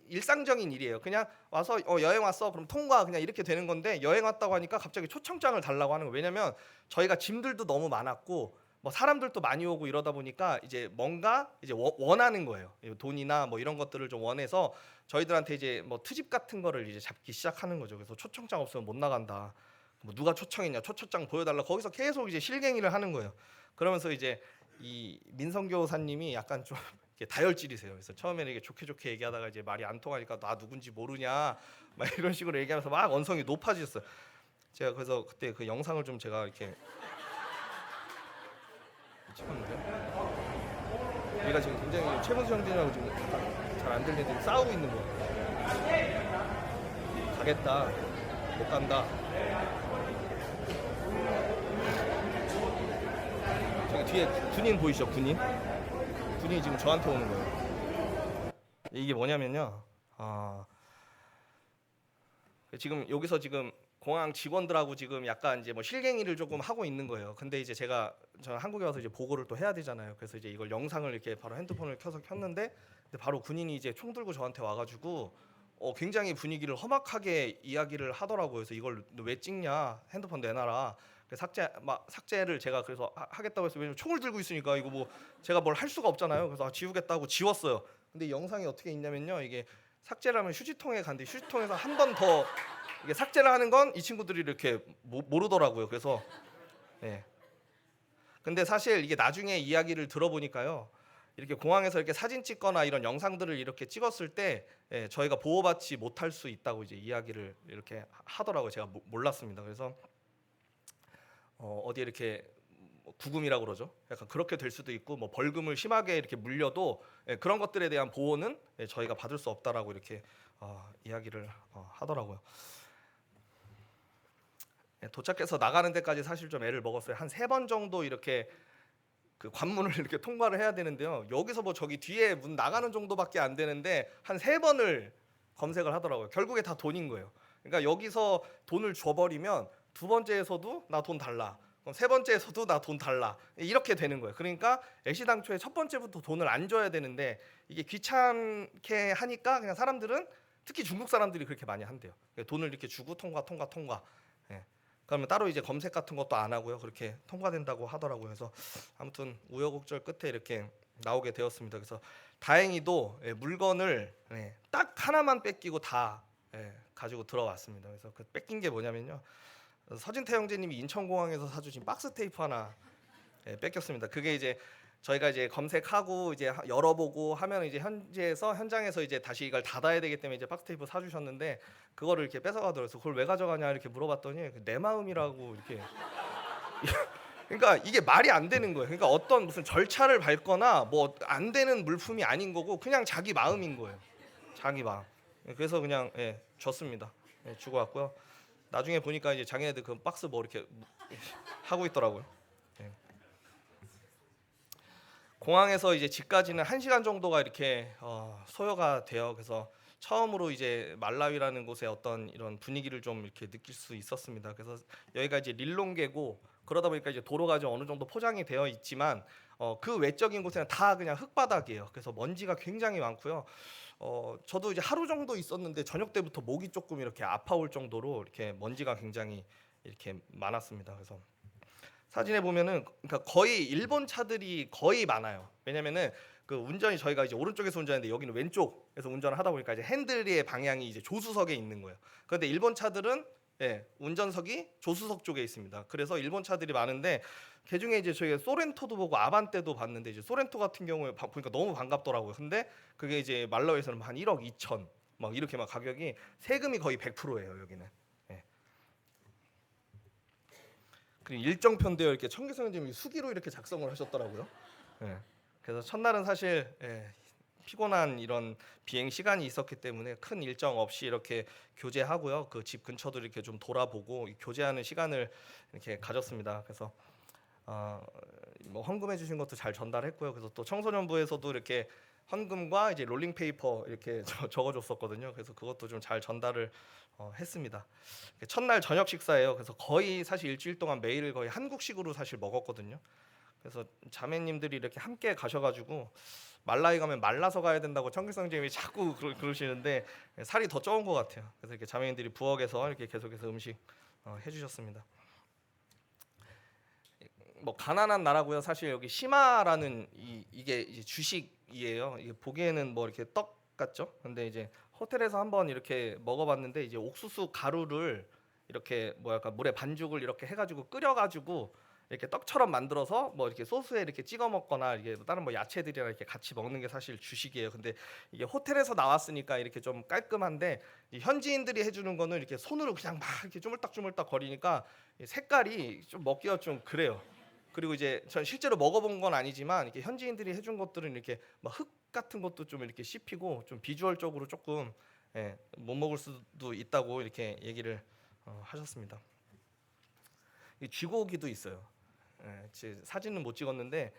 일상적인 일이에요. 그냥 와서 여행 왔어 그럼 통과 그냥 이렇게 되는 건데 여행 왔다고 하니까 갑자기 초청장을 달라고 하는 거예요. 왜냐면 저희가 짐들도 너무 많았고 뭐 사람들도 많이 오고 이러다 보니까 이제 뭔가 이제 원하는 거예요. 돈이나 뭐 이런 것들을 좀 원해서 저희들한테 이제 뭐 트집 같은 거를 이제 잡기 시작하는 거죠. 그래서 초청장 없으면 못 나간다. 뭐 누가 초청했냐, 초청장 보여달라. 거기서 계속 이제 실갱이를 하는 거예요. 그러면서 이제 이 민성교사님이 약간 좀 이렇게 다혈질이세요. 그래서 처음에는 이게 좋게 좋게 얘기하다가 이제 말이 안 통하니까 나 누군지 모르냐, 막 이런 식으로 얘기하면서 막 언성이 높아졌어요. 제가 그래서 그때 그 영상을 좀 제가 이렇게 찍었는데 얘가 지금 굉장히 최문수 형님하고 지금 잘 안 들리는데 싸우고 있는 거예요. 가겠다, 못 간다. 저기 뒤에 군인 보이시죠? 군인이 지금 저한테 오는 거예요. 이게 뭐냐면요. 지금 여기서 지금 공항 직원들하고 지금 약간 이제 뭐 실갱이를 조금 하고 있는 거예요. 근데 이제 저 한국에 와서 이제 보고를 또 해야 되잖아요. 그래서 이제 이걸 영상을 이렇게 바로 핸드폰을 켜서 켰는데 근데 바로 군인이 이제 총 들고 저한테 와가지고 굉장히 분위기를 험악하게 이야기를 하더라고요. 그래서 이걸 너 왜 찍냐? 핸드폰 내놔라. 삭제를 제가 그래서 하겠다고 해서 왜냐면 총을 들고 있으니까 이거 뭐 제가 뭘 할 수가 없잖아요. 그래서 지우겠다고 지웠어요. 근데 영상이 어떻게 있냐면요. 이게 삭제를 하면 휴지통에 갔는데 휴지통에서 한 번 더 이게 삭제를 하는 건 이 친구들이 이렇게 모르더라고요. 그래서 예. 근데 사실 이게 나중에 이야기를 들어보니까요. 이렇게 공항에서 이렇게 사진 찍거나 이런 영상들을 이렇게 찍었을 때 저희가 보호받지 못할 수 있다고 이제 이야기를 이렇게 하더라고요. 제가 몰랐습니다. 그래서 어디 이렇게 구금이라고 그러죠. 약간 그렇게 될 수도 있고 뭐 벌금을 심하게 이렇게 물려도 그런 것들에 대한 보호는 저희가 받을 수 없다라고 이렇게 이야기를 하더라고요. 도착해서 나가는 데까지 사실 좀 애를 먹었어요. 한 3번 정도 이렇게 그 관문을 이렇게 통과를 해야 되는데요. 여기서 뭐 저기 뒤에 문 나가는 정도밖에 안 되는데 한 3번을 검색을 하더라고요. 결국에 다 돈인 거예요. 그러니까 여기서 돈을 줘버리면 두 번째에서도 나 돈 달라. 그럼 세 번째에서도 나 돈 달라. 이렇게 되는 거예요. 그러니까 애시당초에 첫 번째부터 돈을 안 줘야 되는데 이게 귀찮게 하니까 그냥 사람들은 특히 중국 사람들이 그렇게 많이 한대요. 돈을 이렇게 주고 통과. 예. 그러면 따로 이제 검색 같은 것도 안 하고요. 그렇게 통과된다고 하더라고요. 그래서 아무튼 우여곡절 끝에 이렇게 나오게 되었습니다. 그래서 다행히도 물건을 딱 하나만 뺏기고 다 가지고 들어왔습니다. 그래서 그 뺏긴 게 뭐냐면요. 서진태 형제님이 인천공항에서 사주신 박스 테이프 하나 뺏겼습니다. 그게 이제 저희가 이제 검색하고 이제 열어보고 하면 이제 현장에서 이제 다시 이걸 닫아야 되기 때문에 이제 박스 테이프 사주셨는데 그거를 이렇게 뺏어가더라고요. 그걸 왜 가져가냐 이렇게 물어봤더니 내 마음이라고 이렇게. 그러니까 이게 말이 안 되는 거예요. 그러니까 어떤 무슨 절차를 밟거나 뭐 안 되는 물품이 아닌 거고 그냥 자기 마음인 거예요. 자기 마음. 그래서 그냥 줬습니다. 주고 왔고요. 나중에 보니까 이제 자기네들 그 박스 뭐 이렇게 하고 있더라고요. 공항에서 이제 집까지는 1시간 정도가 이렇게 소요가 돼요. 그래서 처음으로 이제 말라위라는 곳의 어떤 이런 분위기를 좀 이렇게 느낄 수 있었습니다. 그래서 여기가 이제 릴롱게고 그러다 보니까 이제 도로가 좀 어느 정도 포장이 되어 있지만 그 외적인 곳에는 다 그냥 흙바닥이에요. 그래서 먼지가 굉장히 많고요. 저도 이제 하루 정도 있었는데 저녁 때부터 목이 조금 이렇게 아파올 정도로 이렇게 먼지가 굉장히 이렇게 많았습니다. 그래서 사진에 보면은 그러니까 거의 일본 차들이 거의 많아요. 왜냐면은 그 운전이 저희가 이제 오른쪽에서 운전하는데 여기는 왼쪽에서 운전을 하다 보니까 이제 핸들의 방향이 이제 조수석에 있는 거예요. 그런데 일본 차들은 운전석이 조수석 쪽에 있습니다. 그래서 일본 차들이 많은데 그 중에 이제 저희가 소렌토도 보고 아반떼도 봤는데 이제 소렌토 같은 경우에 보니까 너무 반갑더라고요. 근데 그게 이제 말라위에서는 한 1억 2천 막 이렇게 막 가격이 세금이 거의 100%예요 여기는. 그리고 일정편되어 이렇게 청계성 형님이 수기로 이렇게 작성을 하셨더라고요. 그래서 첫날은 사실 피곤한 이런 비행 시간이 있었기 때문에 큰 일정 없이 이렇게 교제하고요. 그 집 근처도 이렇게 좀 돌아보고 교제하는 시간을 이렇게 가졌습니다. 그래서 뭐 헌금해 주신 것도 잘 전달했고요. 그래서 또 청소년부에서도 이렇게 헌금과 이제 롤링 페이퍼 이렇게 적어줬었거든요. 그래서 그것도 좀 잘 전달을 했습니다. 첫날 저녁 식사예요. 그래서 거의 사실 일주일 동안 매일 거의 한국식으로 사실 먹었거든요. 그래서 자매님들이 이렇게 함께 가셔가지고 말라위 가면 말라서 가야 된다고 청길성 선생님이 자꾸 그러시는데 살이 더 쪄온 것 같아요. 그래서 이렇게 자매님들이 부엌에서 이렇게 계속해서 음식 해주셨습니다. 뭐 가난한 나라고요. 사실 여기 시마라는 이게 이제 주식이에요. 이게 보기에는 뭐 이렇게 떡 같죠? 근데 이제 호텔에서 한번 이렇게 먹어봤는데 이제 옥수수 가루를 이렇게 뭐랄까 물에 반죽을 이렇게 해가지고 끓여가지고 이렇게 떡처럼 만들어서 뭐 이렇게 소스에 이렇게 찍어 먹거나 이게 다른 뭐 야채들이랑 이렇게 같이 먹는 게 사실 주식이에요. 근데 이게 호텔에서 나왔으니까 이렇게 좀 깔끔한데 이 현지인들이 해주는 거는 이렇게 손으로 그냥 막 이렇게 쪼물딱쪼물딱 거리니까 색깔이 좀 먹기가 좀 그래요. 그리고 이제 전 실제로 먹어본 건 아니지만 이렇게 현지인들이 해준 것들은 이렇게 막 흙 같은 것도 좀 이렇게 씹히고 좀 비주얼적으로 조금 못 먹을 수도 있다고 이렇게 얘기를 하셨습니다. 이 쥐고기도 있어요. 제 사진은 못 찍었는데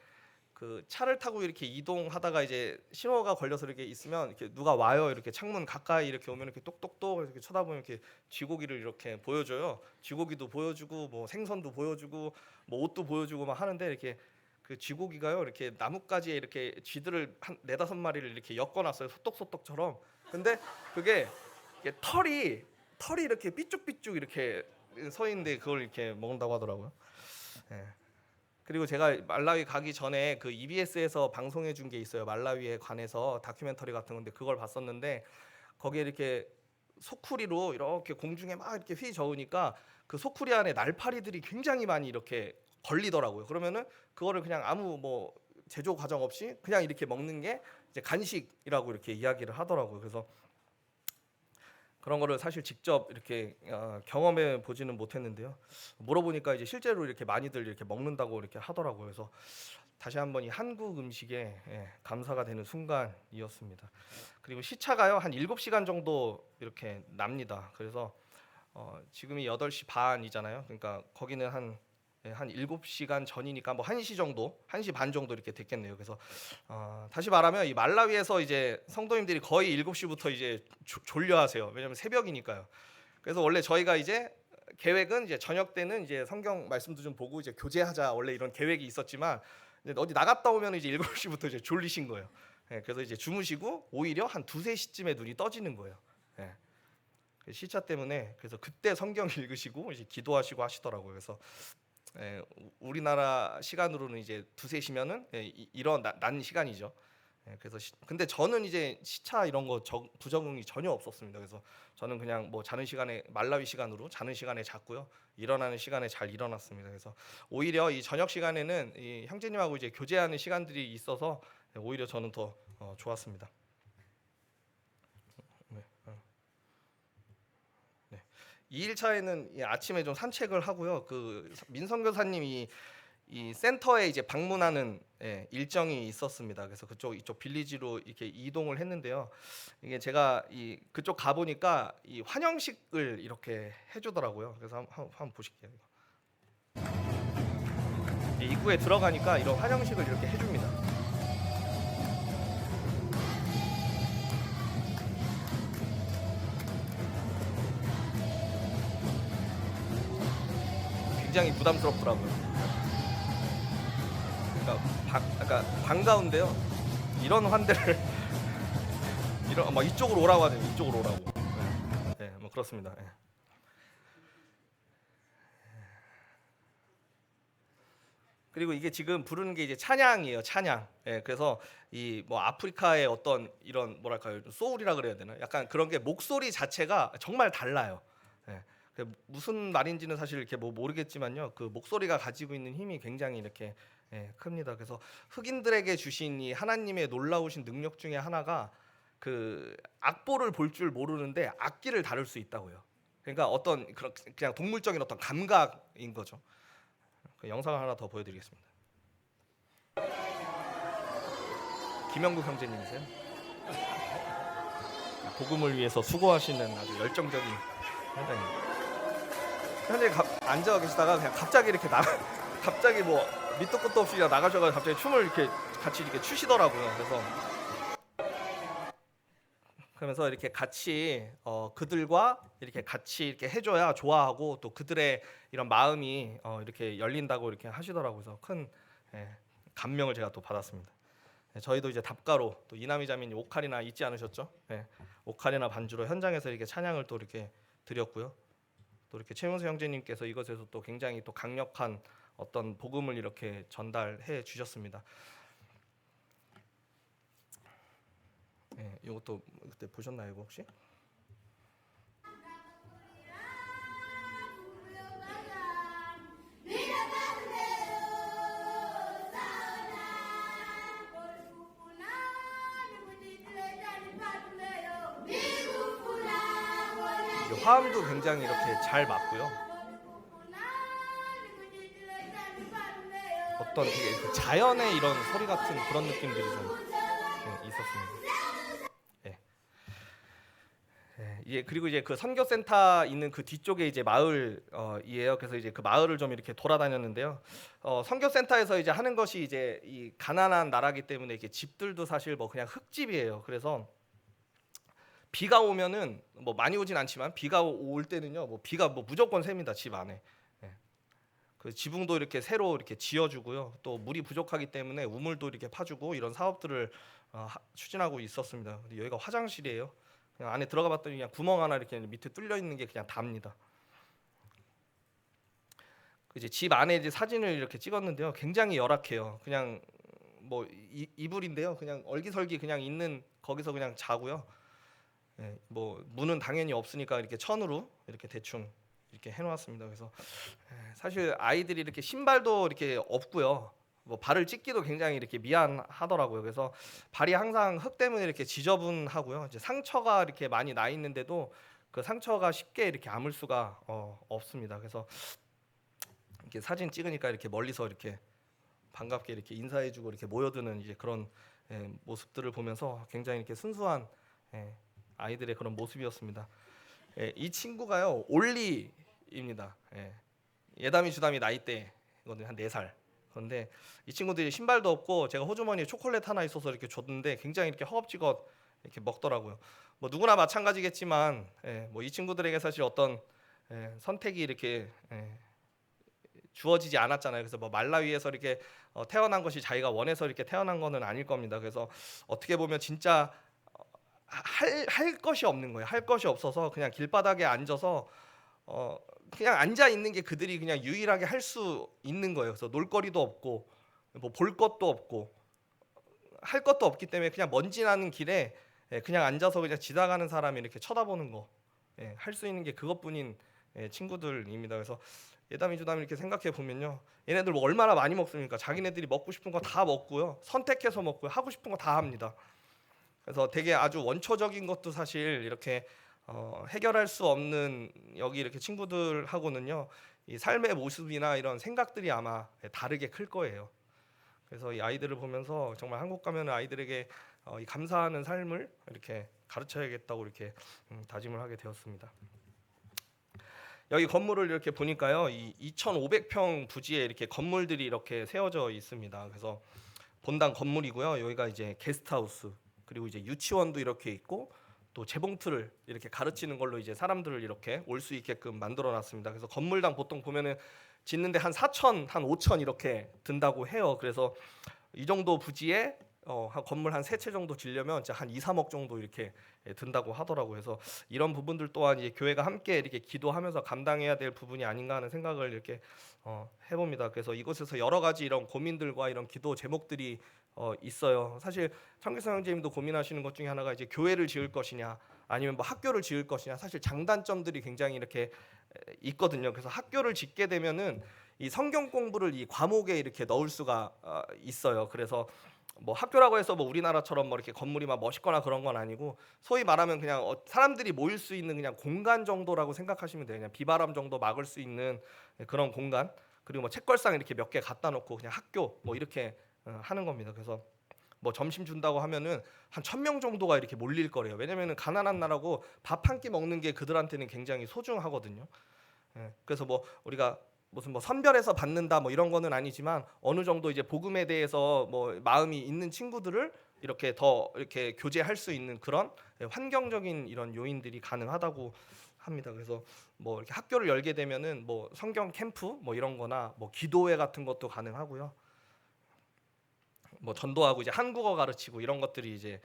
그 차를 타고 이렇게 이동하다가 이제 신호가 걸려서 이렇게 있으면 이렇게 누가 와요 이렇게 창문 가까이 이렇게 오면 이렇게 똑똑똑 이렇게 쳐다보면 이렇게 쥐고기를 이렇게 보여줘요. 쥐고기도 보여주고 뭐 생선도 보여주고 뭐 옷도 보여주고 막 하는데 이렇게 그 쥐고기가요 이렇게 나뭇가지에 이렇게 쥐들을 한 4-5마리를 이렇게 엮어놨어요 소떡소떡처럼. 근데 그게 털이 이렇게 삐쭉삐쭉 이렇게 서 있는데 그걸 이렇게 먹는다고 하더라고요. 예. 그리고 제가 말라위 가기 전에 그 EBS에서 방송해 준 게 있어요. 말라위에 관해서 다큐멘터리 같은 건데 그걸 봤었는데 거기에 이렇게 소쿠리로 이렇게 공중에 막 이렇게 휘저으니까 그 소쿠리 안에 날파리들이 굉장히 많이 이렇게 걸리더라고요. 그러면은 그거를 그냥 아무 뭐 제조 과정 없이 그냥 이렇게 먹는 게 이제 간식이라고 이렇게 이야기를 하더라고요. 그래서 그런 거를 사실 직접 이렇게 경험해 보지는 못했는데요. 물어보니까 이제 실제로 이렇게 많이들 이렇게 먹는다고 이렇게 하더라고요. 그래서 다시 한번 이 한국 음식에 감사가 되는 순간이었습니다. 그리고 시차가요 한 7시간 정도 이렇게 납니다. 그래서 지금이 8시 반이잖아요. 그러니까 거기는 한 7시간 전이니까 뭐 1시 정도, 1시 반 정도 이렇게 됐겠네요. 그래서 다시 말하면 이 말라위에서 이제 성도님들이 거의 7시부터 이제 졸려하세요. 왜냐면 새벽이니까요. 그래서 원래 저희가 이제 계획은 이제 저녁 때는 이제 성경 말씀도 좀 보고 이제 교제하자 원래 이런 계획이 있었지만 이제 어디 나갔다 오면 이제 7시부터 이제 졸리신 거예요. 그래서 이제 주무시고 오히려 한 2-3시쯤에 눈이 떠지는 거예요. 시차 때문에 그래서 그때 성경 읽으시고 이제 기도하시고 하시더라고요. 그래서 우리나라 시간으로는 이제 2-3시면은 일어난 시간이죠. 그래서 근데 저는 이제 시차 이런 거 부적응이 전혀 없었습니다. 그래서 저는 그냥 뭐 자는 시간에 말라위 시간으로 자는 시간에 잤고요. 일어나는 시간에 잘 일어났습니다. 그래서 오히려 이 저녁 시간에는 이 형제님하고 이제 교제하는 시간들이 있어서 오히려 저는 더 좋았습니다. 네. 2일차에는 아침에 좀 산책을 하고요. 그 민성 교사님이 이 센터에 이제 방문하는 일정이 있었습니다. 그래서 이쪽 빌리지로 이렇게 이동을 했는데요. 이게 제가 그쪽 가 보니까 이 환영식을 이렇게 해주더라고요. 그래서 한번 보실게요. 입구에 들어가니까 이런 환영식을 이렇게 해줍니다. 굉장히 부담스럽더라고요. 그러니까 반가운데요. 이런 환대를 막 이쪽으로 오라고 하네요. 이쪽으로 오라고. 뭐 그렇습니다. 그리고 이게 지금 부르는 게 이제 찬양이에요. 찬양. 그래서 이 뭐 아프리카의 어떤 이런 뭐랄까요, 소울이라 그래야 되나? 약간 그런 게 목소리 자체가 정말 달라요. 무슨 말인지는 사실 이렇게 뭐 모르겠지만요. 그 목소리가 가지고 있는 힘이 굉장히 이렇게 큽니다. 그래서 흑인들에게 주신 이 하나님의 놀라우신 능력 중에 하나가 그 악보를 볼 줄 모르는데 악기를 다룰 수 있다고요. 그러니까 어떤 그냥 동물적인 어떤 감각인 거죠. 그 영상을 하나 더 보여드리겠습니다. 김영국 형제님이세요? 복음을 위해서 수고하시는 아주 열정적인 형제님. 현재 앉아 계시다가 그냥 갑자기 이렇게 갑자기 뭐 밑도 끝도 없이 그냥 나가셔서 갑자기 춤을 이렇게 같이 이렇게 추시더라고요. 그러면서 이렇게 같이 그들과 이렇게 같이 이렇게 해줘야 좋아하고 또 그들의 이런 마음이 이렇게 열린다고 이렇게 하시더라고요. 그래서 큰 감명을 제가 또 받았습니다. 저희도 이제 답가로 또 이남희 자매님 오카리나 잊지 않으셨죠? 예, 오카리나 반주로 현장에서 이렇게 찬양을 또 이렇게 드렸고요. 또 이렇게 최문수 형제님께서 이것에서 또 굉장히 또 강력한 어떤 복음을 이렇게 전달해 주셨습니다. 예, 이것도 그때 보셨나요, 이거 혹시? 화음도 굉장히 이렇게 잘 맞고요. 어떤 되게 그 자연의 이런 소리 같은 그런 느낌들이 좀 있었습니다. 예. 예, 그리고 이제 그 선교센터 있는 그 뒤쪽에 이제 마을이에요. 그래서 이제 그 마을을 좀 이렇게 돌아다녔는데요. 선교센터에서 이제 하는 것이 이제 이 가난한 나라기 때문에 이게 집들도 사실 뭐 그냥 흙집이에요. 그래서 비가 오면은 뭐 많이 오진 않지만 비가 올 때는요, 뭐 비가 뭐 무조건 셉니다, 집 안에. 예. 그 지붕도 이렇게 새로 이렇게 지어주고요. 또 물이 부족하기 때문에 우물도 이렇게 파주고 이런 사업들을 추진하고 있었습니다. 근데 여기가 화장실이에요. 그냥 안에 들어가 봤더니 그냥 구멍 하나 이렇게 밑에 뚫려 있는 게 그냥 답니다. 이제 집 안에 이제 사진을 이렇게 찍었는데요. 굉장히 열악해요. 그냥 뭐 이불인데요. 그냥 얼기설기 그냥 있는 거기서 그냥 자고요. 예, 뭐 문은 당연히 없으니까 이렇게 천으로 이렇게 대충 이렇게 해놓았습니다. 그래서 사실 아이들이 이렇게 신발도 이렇게 없고요. 뭐 발을 찢기도 굉장히 이렇게 미안하더라고요. 그래서 발이 항상 흙 때문에 이렇게 지저분하고요. 이제 상처가 이렇게 많이 나 있는데도 그 상처가 쉽게 이렇게 아물 수가 없습니다. 그래서 이렇게 사진 찍으니까 이렇게 멀리서 이렇게 반갑게 이렇게 인사해주고 이렇게 모여드는 이제 그런 모습들을 보면서 굉장히 이렇게 순수한 아이들의 그런 모습이었습니다. 이 친구가요 올리입니다. 예담이 주담이 나이대 이거는 한 4살. 그런데 이 친구들이 신발도 없고 제가 호주머니에 초콜릿 하나 있어서 이렇게 줬는데 굉장히 이렇게 허겁지겁 이렇게 먹더라고요. 뭐 누구나 마찬가지겠지만 뭐 이 친구들에게 사실 어떤 선택이 이렇게 주어지지 않았잖아요. 그래서 뭐 말라위에서 이렇게 태어난 것이 자기가 원해서 이렇게 태어난 거는 아닐 겁니다. 그래서 어떻게 보면 진짜 할 것이 없는 거예요. 할 것이 없어서 그냥 길바닥에 앉아서 그냥 앉아 있는 게 그들이 그냥 유일하게 할 수 있는 거예요. 그래서 놀거리도 없고 뭐 볼 것도 없고 할 것도 없기 때문에 그냥 먼지 나는 길에 그냥 앉아서 그냥 지나가는 사람이 이렇게 쳐다보는 거 할 수 있는 게 그것뿐인 친구들입니다. 그래서 예담이 주담이 이렇게 생각해 보면요, 얘네들 뭐 얼마나 많이 먹습니까? 자기네들이 먹고 싶은 거 다 먹고요, 선택해서 먹고요, 하고 싶은 거 다 합니다. 그래서 되게 아주 원초적인 것도 사실 이렇게 해결할 수 없는 여기 이렇게 친구들하고는요, 이 삶의 모습이나 이런 생각들이 아마 다르게 클 거예요. 그래서 이 아이들을 보면서 정말 한국 가면 아이들에게 이 감사하는 삶을 이렇게 가르쳐야겠다고 이렇게 다짐을 하게 되었습니다. 여기 건물을 이렇게 보니까요, 이 2,500평 부지에 이렇게 건물들이 이렇게 세워져 있습니다. 그래서 본당 건물이고요. 여기가 이제 게스트하우스, 그리고 이제 유치원도 이렇게 있고 또 재봉틀을 이렇게 가르치는 걸로 이제 사람들을 이렇게 올 수 있게끔 만들어 놨습니다. 그래서 건물당 보통 보면은 짓는데 한 4천, 한 5천 이렇게 든다고 해요. 그래서 이 정도 부지에 한 건물 한 3채 정도 지려면 이제 한 2, 3억 정도 이렇게 든다고 하더라고요. 그래서 이런 부분들 또한 이제 교회가 함께 이렇게 기도하면서 감당해야 될 부분이 아닌가 하는 생각을 이렇게 해봅니다. 그래서 이곳에서 여러 가지 이런 고민들과 이런 기도 제목들이 있어요. 사실 청기성 형제님도 고민하시는 것 중에 하나가 이제 교회를 지을 것이냐 아니면 뭐 학교를 지을 것이냐, 사실 장단점들이 굉장히 이렇게 있거든요. 그래서 학교를 짓게 되면은 이 성경 공부를 이 과목에 이렇게 넣을 수가 있어요. 그래서 뭐 학교라고 해서 뭐 우리나라처럼 뭐 이렇게 건물이 막 멋있거나 그런 건 아니고 소위 말하면 그냥 사람들이 모일 수 있는 그냥 공간 정도라고 생각하시면 돼요. 그냥 비바람 정도 막을 수 있는 그런 공간, 그리고 뭐 책걸상 이렇게 몇 개 갖다 놓고 그냥 학교 뭐 이렇게 하는 겁니다. 그래서 뭐 점심 준다고 하면은 한 1,000명 정도가 이렇게 몰릴 거래요. 왜냐면은 가난한 나라고 밥 한 끼 먹는 게 그들한테는 굉장히 소중하거든요. 그래서 뭐 우리가 무슨 뭐 선별해서 받는다 뭐 이런 거는 아니지만 어느 정도 이제 복음에 대해서 뭐 마음이 있는 친구들을 이렇게 더 이렇게 교제할 수 있는 그런 환경적인 이런 요인들이 가능하다고 합니다. 그래서 뭐 이렇게 학교를 열게 되면은 뭐 성경 캠프 뭐 이런 거나 뭐 기도회 같은 것도 가능하고요. 뭐 전도하고 이제 한국어 가르치고 이런 것들이 이제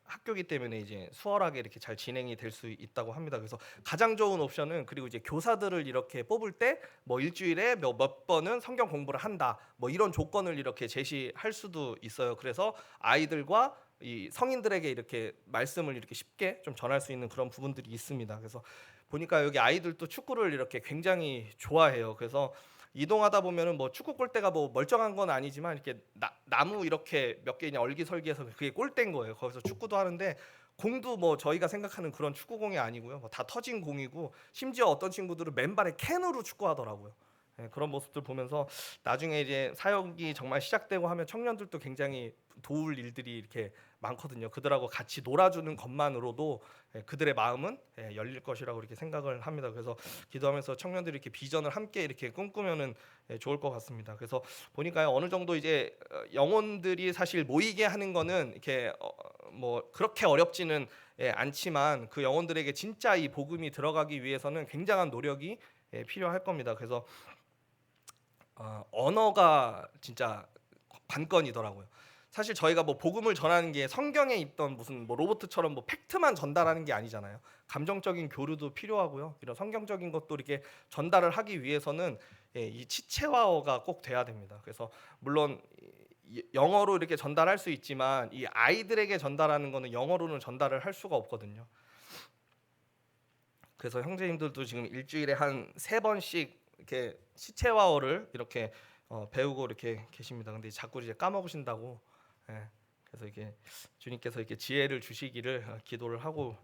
학교기 때문에 이제 수월하게 이렇게 잘 진행이 될 수 있다고 합니다. 그래서 가장 좋은 옵션은, 그리고 이제 교사들을 이렇게 뽑을 때 뭐 일주일에 몇 번은 성경 공부를 한다, 뭐 이런 조건을 이렇게 제시할 수도 있어요. 그래서 아이들과 이 성인들에게 이렇게 말씀을 이렇게 쉽게 좀 전할 수 있는 그런 부분들이 있습니다. 그래서 보니까 여기 아이들도 축구를 이렇게 굉장히 좋아해요. 그래서 이동하다 보면은 뭐 축구 골대가 뭐 멀쩡한 건 아니지만 이렇게 나무 이렇게 몇 개 그냥 얼기설기해서 그게 골대인 거예요. 거기서 축구도 하는데 공도 뭐 저희가 생각하는 그런 축구공이 아니고요. 뭐 다 터진 공이고, 심지어 어떤 친구들은 맨발에 캔으로 축구하더라고요. 예, 그런 모습들 보면서 나중에 이제 사역이 정말 시작되고 하면 청년들도 굉장히 도울 일들이 이렇게 많거든요. 그들하고 같이 놀아주는 것만으로도 그들의 마음은 열릴 것이라고 이렇게 생각을 합니다. 그래서 기도하면서 청년들이 이렇게 비전을 함께 이렇게 꿈꾸면은 좋을 것 같습니다. 그래서 보니까요, 어느 정도 이제 영혼들이 사실 모이게 하는 거는 이렇게 뭐 그렇게 어렵지는 않지만, 그 영혼들에게 진짜 이 복음이 들어가기 위해서는 굉장한 노력이 필요할 겁니다. 그래서 언어가 진짜 관건이더라고요. 사실 저희가 뭐 복음을 전하는 게 성경에 있던 무슨 뭐 로봇처럼 뭐 팩트만 전달하는 게 아니잖아요. 감정적인 교류도 필요하고요. 이런 성경적인 것도 이렇게 전달을 하기 위해서는 이 치체화어가 꼭 돼야 됩니다. 그래서 물론 영어로 이렇게 전달할 수 있지만 이 아이들에게 전달하는 거는 영어로는 전달을 할 수가 없거든요. 그래서 형제님들도 지금 일주일에 한 3번씩 이렇게 시체화어를 이렇게 배우고 이렇게 계십니다. 근데 자꾸 이제 까먹으신다고. 그래서 이게 주님께서 이렇게 지혜를 주시기를 기도를 하고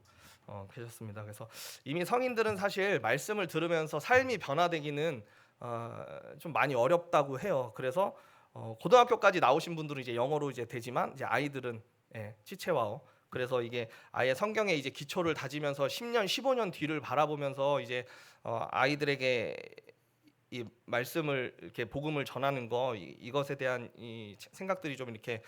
계셨습니다. 그래서 이미 성인들은 사실 말씀을 들으면서 삶이 변화되기는 좀 많이 어렵다고 해요. 그래서 고등학교까지 나오신 분들은 이제 영어로 이제 되지만, 이제 아이들은 시체화어. 그래서 이게 아예 성경에 이제 기초를 다지면서 10년, 15년 뒤를 바라보면서 이제 아이들에게 이 말씀을 이렇게 복음을 전하는 거, 이것에 대한 이 생각들이 좀 이렇게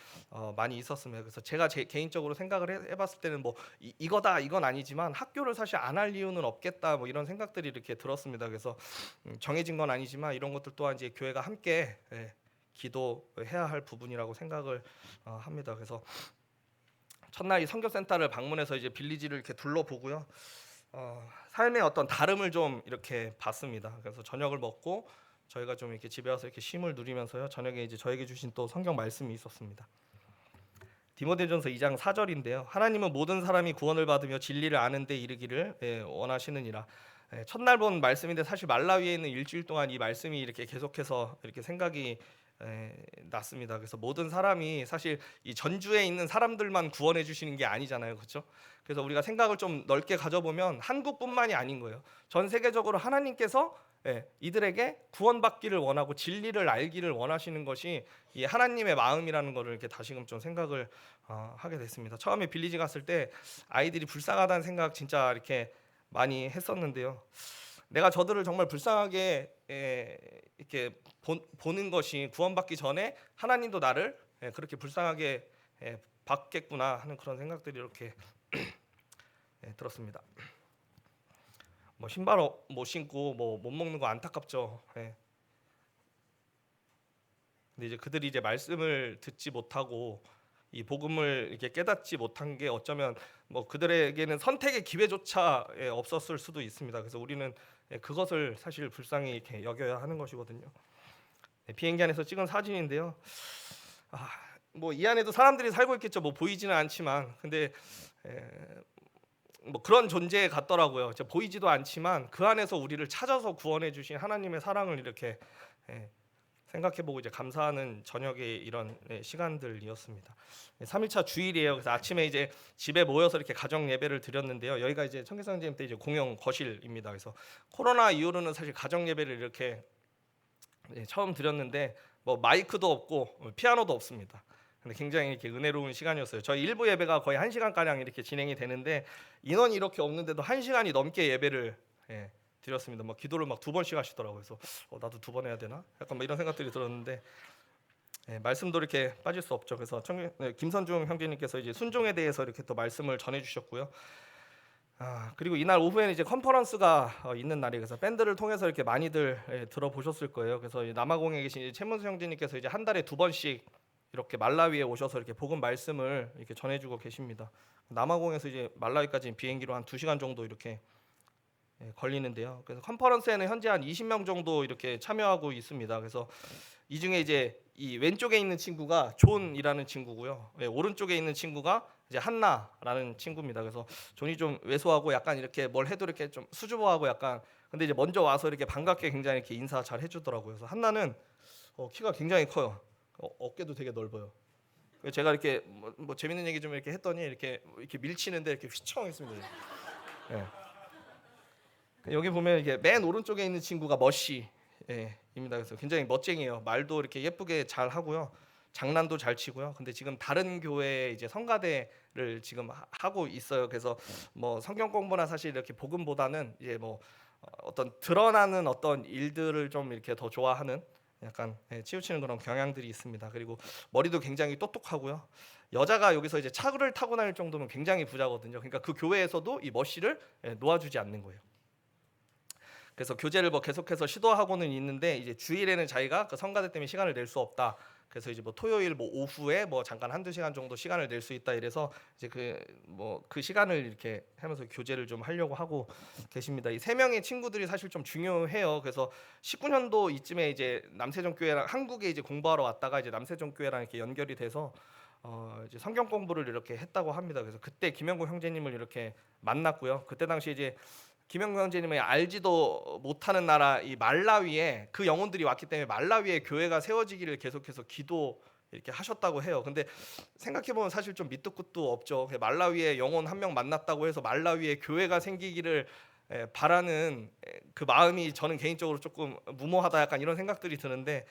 많이 있었습니다. 그래서 제가 개인적으로 생각을 해봤을 때는 뭐 이거다 이건 아니지만 학교를 사실 안 할 이유는 없겠다, 뭐 이런 생각들이 이렇게 들었습니다. 그래서 정해진 건 아니지만 이런 것들 또한 이제 교회가 함께 기도해야 할 부분이라고 생각을 합니다. 그래서 첫날 이 선교센터를 방문해서 이제 빌리지를 이렇게 둘러보고요. 삶의 어떤 다름을 좀 이렇게 봤습니다. 그래서 저녁을 먹고 저희가 좀 이렇게 집에 와서 이렇게 쉼을 누리면서요, 저녁에 이제 저에게 주신 또 성경 말씀이 있었습니다. 디모데전서 2장 4절인데요. 하나님은 모든 사람이 구원을 받으며 진리를 아는 데 이르기를 원하시느니라. 첫날 본 말씀인데 사실 말라위에 있는 일주일 동안 이 말씀이 이렇게 계속해서 이렇게 생각이 났습니다. 그래서 모든 사람이 사실 이 전주에 있는 사람들만 구원해 주시는 게 아니잖아요, 그렇죠? 그래서 우리가 생각을 좀 넓게 가져보면 한국뿐만이 아닌 거예요. 전 세계적으로 하나님께서 이들에게 구원받기를 원하고 진리를 알기를 원하시는 것이 이 하나님의 마음이라는 것을 이렇게 다시금 좀 생각을 하게 됐습니다. 처음에 빌리지 갔을 때 아이들이 불쌍하다는 생각 진짜 이렇게 많이 했었는데요. 내가 저들을 정말 불쌍하게 이렇게 보는 것이 구원받기 전에 하나님도 나를 그렇게 불쌍하게 받겠구나 하는 그런 생각들이 이렇게 들었습니다. 뭐 신발 못 신고 뭐 못 먹는 거 안타깝죠. 근데 이제 그들이 이제 말씀을 듣지 못하고 이 복음을 이렇게 깨닫지 못한 게 어쩌면 뭐 그들에게는 선택의 기회조차 없었을 수도 있습니다. 그래서 우리는 그것을 사실 불쌍히 이렇게 여겨야 하는 것이거든요. 비행기 안에서 찍은 사진인데요. 뭐 이 안에도 사람들이 살고 있겠죠. 뭐 보이지는 않지만, 근데 뭐 그런 존재 같더라고요. 보이지도 않지만 그 안에서 우리를 찾아서 구원해 주신 하나님의 사랑을 이렇게 생각해보고 이제 감사하는 저녁의 이런 시간들이었습니다. 3일차 주일이에요. 그래서 아침에 이제 집에 모여서 이렇게 가정 예배를 드렸는데요. 여기가 이제 청계상제임 때 이제 공용 거실입니다. 그래서 코로나 이후로는 사실 가정 예배를 이렇게 처음 드렸는데 뭐 마이크도 없고 피아노도 없습니다. 근데 굉장히 이렇게 은혜로운 시간이었어요. 저희 일부 예배가 거의 1시간 가량 이렇게 진행이 되는데 인원이 이렇게 없는데도 1시간이 넘게 예배를 드렸습니다. 막 기도를 막 2번씩 하시더라고요. 그래서 나도 2번 해야 되나? 약간 뭐 이런 생각들이 들었는데 말씀도 이렇게 빠질 수 없죠. 그래서 김선중 형제님께서 이제 순종에 대해서 이렇게 또 말씀을 전해주셨고요. 그리고 이날 오후에는 이제 컨퍼런스가 있는 날이에요. 그래서 밴드를 통해서 이렇게 많이들 들어보셨을 거예요. 그래서 남아공에 계신 최문수 형제님께서 이제 한 달에 2번씩 이렇게 말라위에 오셔서 이렇게 복음 말씀을 이렇게 전해주고 계십니다. 남아공에서 이제 말라위까지 비행기로 한 2시간 정도 이렇게 걸리는데요. 그래서 컨퍼런스에는 현재 한 20명 정도 이렇게 참여하고 있습니다. 그래서 이 중에 이제 이 왼쪽에 있는 친구가 존이라는 친구고요. 오른쪽에 있는 친구가 이제 한나라는 친구입니다. 그래서 존이 좀 왜소하고 약간 이렇게 뭘 해도 이렇게 좀 수줍어하고 약간, 근데 이제 먼저 와서 이렇게 반갑게 굉장히 이렇게 인사 잘 해주더라고요. 그래서 한나는 키가 굉장히 커요. 어깨도 되게 넓어요. 제가 이렇게 뭐 재밌는 얘기 좀 이렇게 했더니 이렇게 밀치는데 이렇게 휘청했습니다. 예. 여기 보면 이게 맨 오른쪽에 있는 친구가 머시 입니다. 그래서 굉장히 멋쟁이에요. 말도 이렇게 예쁘게 잘 하고요. 장난도 잘 치고요. 근데 지금 다른 교회 이제 성가대를 지금 하고 있어요. 그래서 뭐 성경 공부나 사실 이렇게 복음보다는 이제 뭐 어떤 드러나는 어떤 일들을 좀 이렇게 더 좋아하는 약간 치우치는 그런 경향들이 있습니다. 그리고 머리도 굉장히 똑똑하고요. 여자가 여기서 이제 차를 타고 다닐 정도면 굉장히 부자거든요. 그러니까 그 교회에서도 이 머시를 놓아주지 않는 거예요. 그래서 교제를 뭐 계속해서 시도하고는 있는데 이제 주일에는 자기가 그 성가대 때문에 시간을 낼 수 없다. 그래서 이제 뭐 토요일 뭐 오후에 뭐 잠깐 한두 시간 정도 시간을 낼 수 있다 이래서 이제 그 시간을 이렇게 하면서 교제를 좀 하려고 하고 계십니다. 이 세 명의 친구들이 사실 좀 중요해요. 그래서 19년도 이쯤에 이제 남세종 교회랑 한국에 이제 공부하러 왔다가 이제 남세종 교회랑 이렇게 연결이 돼서 이제 성경 공부를 이렇게 했다고 합니다. 그래서 그때 김영구 형제님을 이렇게 만났고요. 그때 당시 이제 김영구 형제님이 알지도 못하는 나라 이 말라위에 그 영혼들이 왔기 때문에 말라위에 교회가 세워지기를 계속해서 기도 이렇게 하셨다고 해요. 근데 생각해 보면 사실 좀 밑도 끝도 없죠. 말라위에 영혼 한 명 만났다고 해서 말라위에 교회가 생기기를 바라는 그 마음이 저는 개인적으로 조금 무모하다 약간 이런 생각들이 드는데,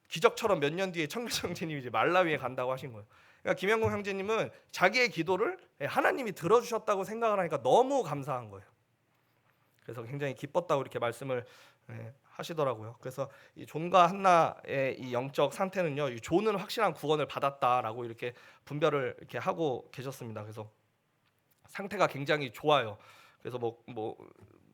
기적처럼 몇 년 뒤에 청규성 형제님이 이제 말라위에 간다고 하신 거예요. 그러니까 김영구 형제님은 자기의 기도를 하나님이 들어주셨다고 생각을 하니까 너무 감사한 거예요. 그래서 굉장히 기뻤다고 이렇게 말씀을 하시더라고요. 그래서 이 존과 한나의 이 영적 상태는요, 이 존은 확실한 구원을 받았다라고 이렇게 분별을 이렇게 하고 계셨습니다. 그래서 상태가 굉장히 좋아요. 그래서 뭐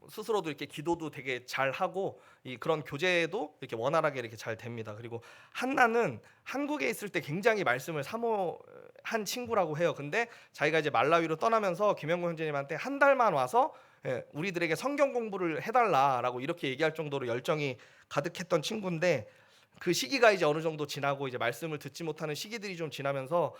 스스로도 이렇게 기도도 되게 잘 하고 이 그런 교제도 이렇게 원활하게 이렇게 잘 됩니다. 그리고 한나는 한국에 있을 때 굉장히 말씀을 사모한 친구라고 해요. 근데 자기가 이제 말라위로 떠나면서 김영구 형제님한테 한 달만 와서 우리들에게 성경 공부를 해달라라고 이렇게 얘기할 정도로 열정이 가득했던 친구인데, 그 시기가 이제 어느 정도 지나고 이제 말씀을 듣지 못하는 시기들이 좀 지나면서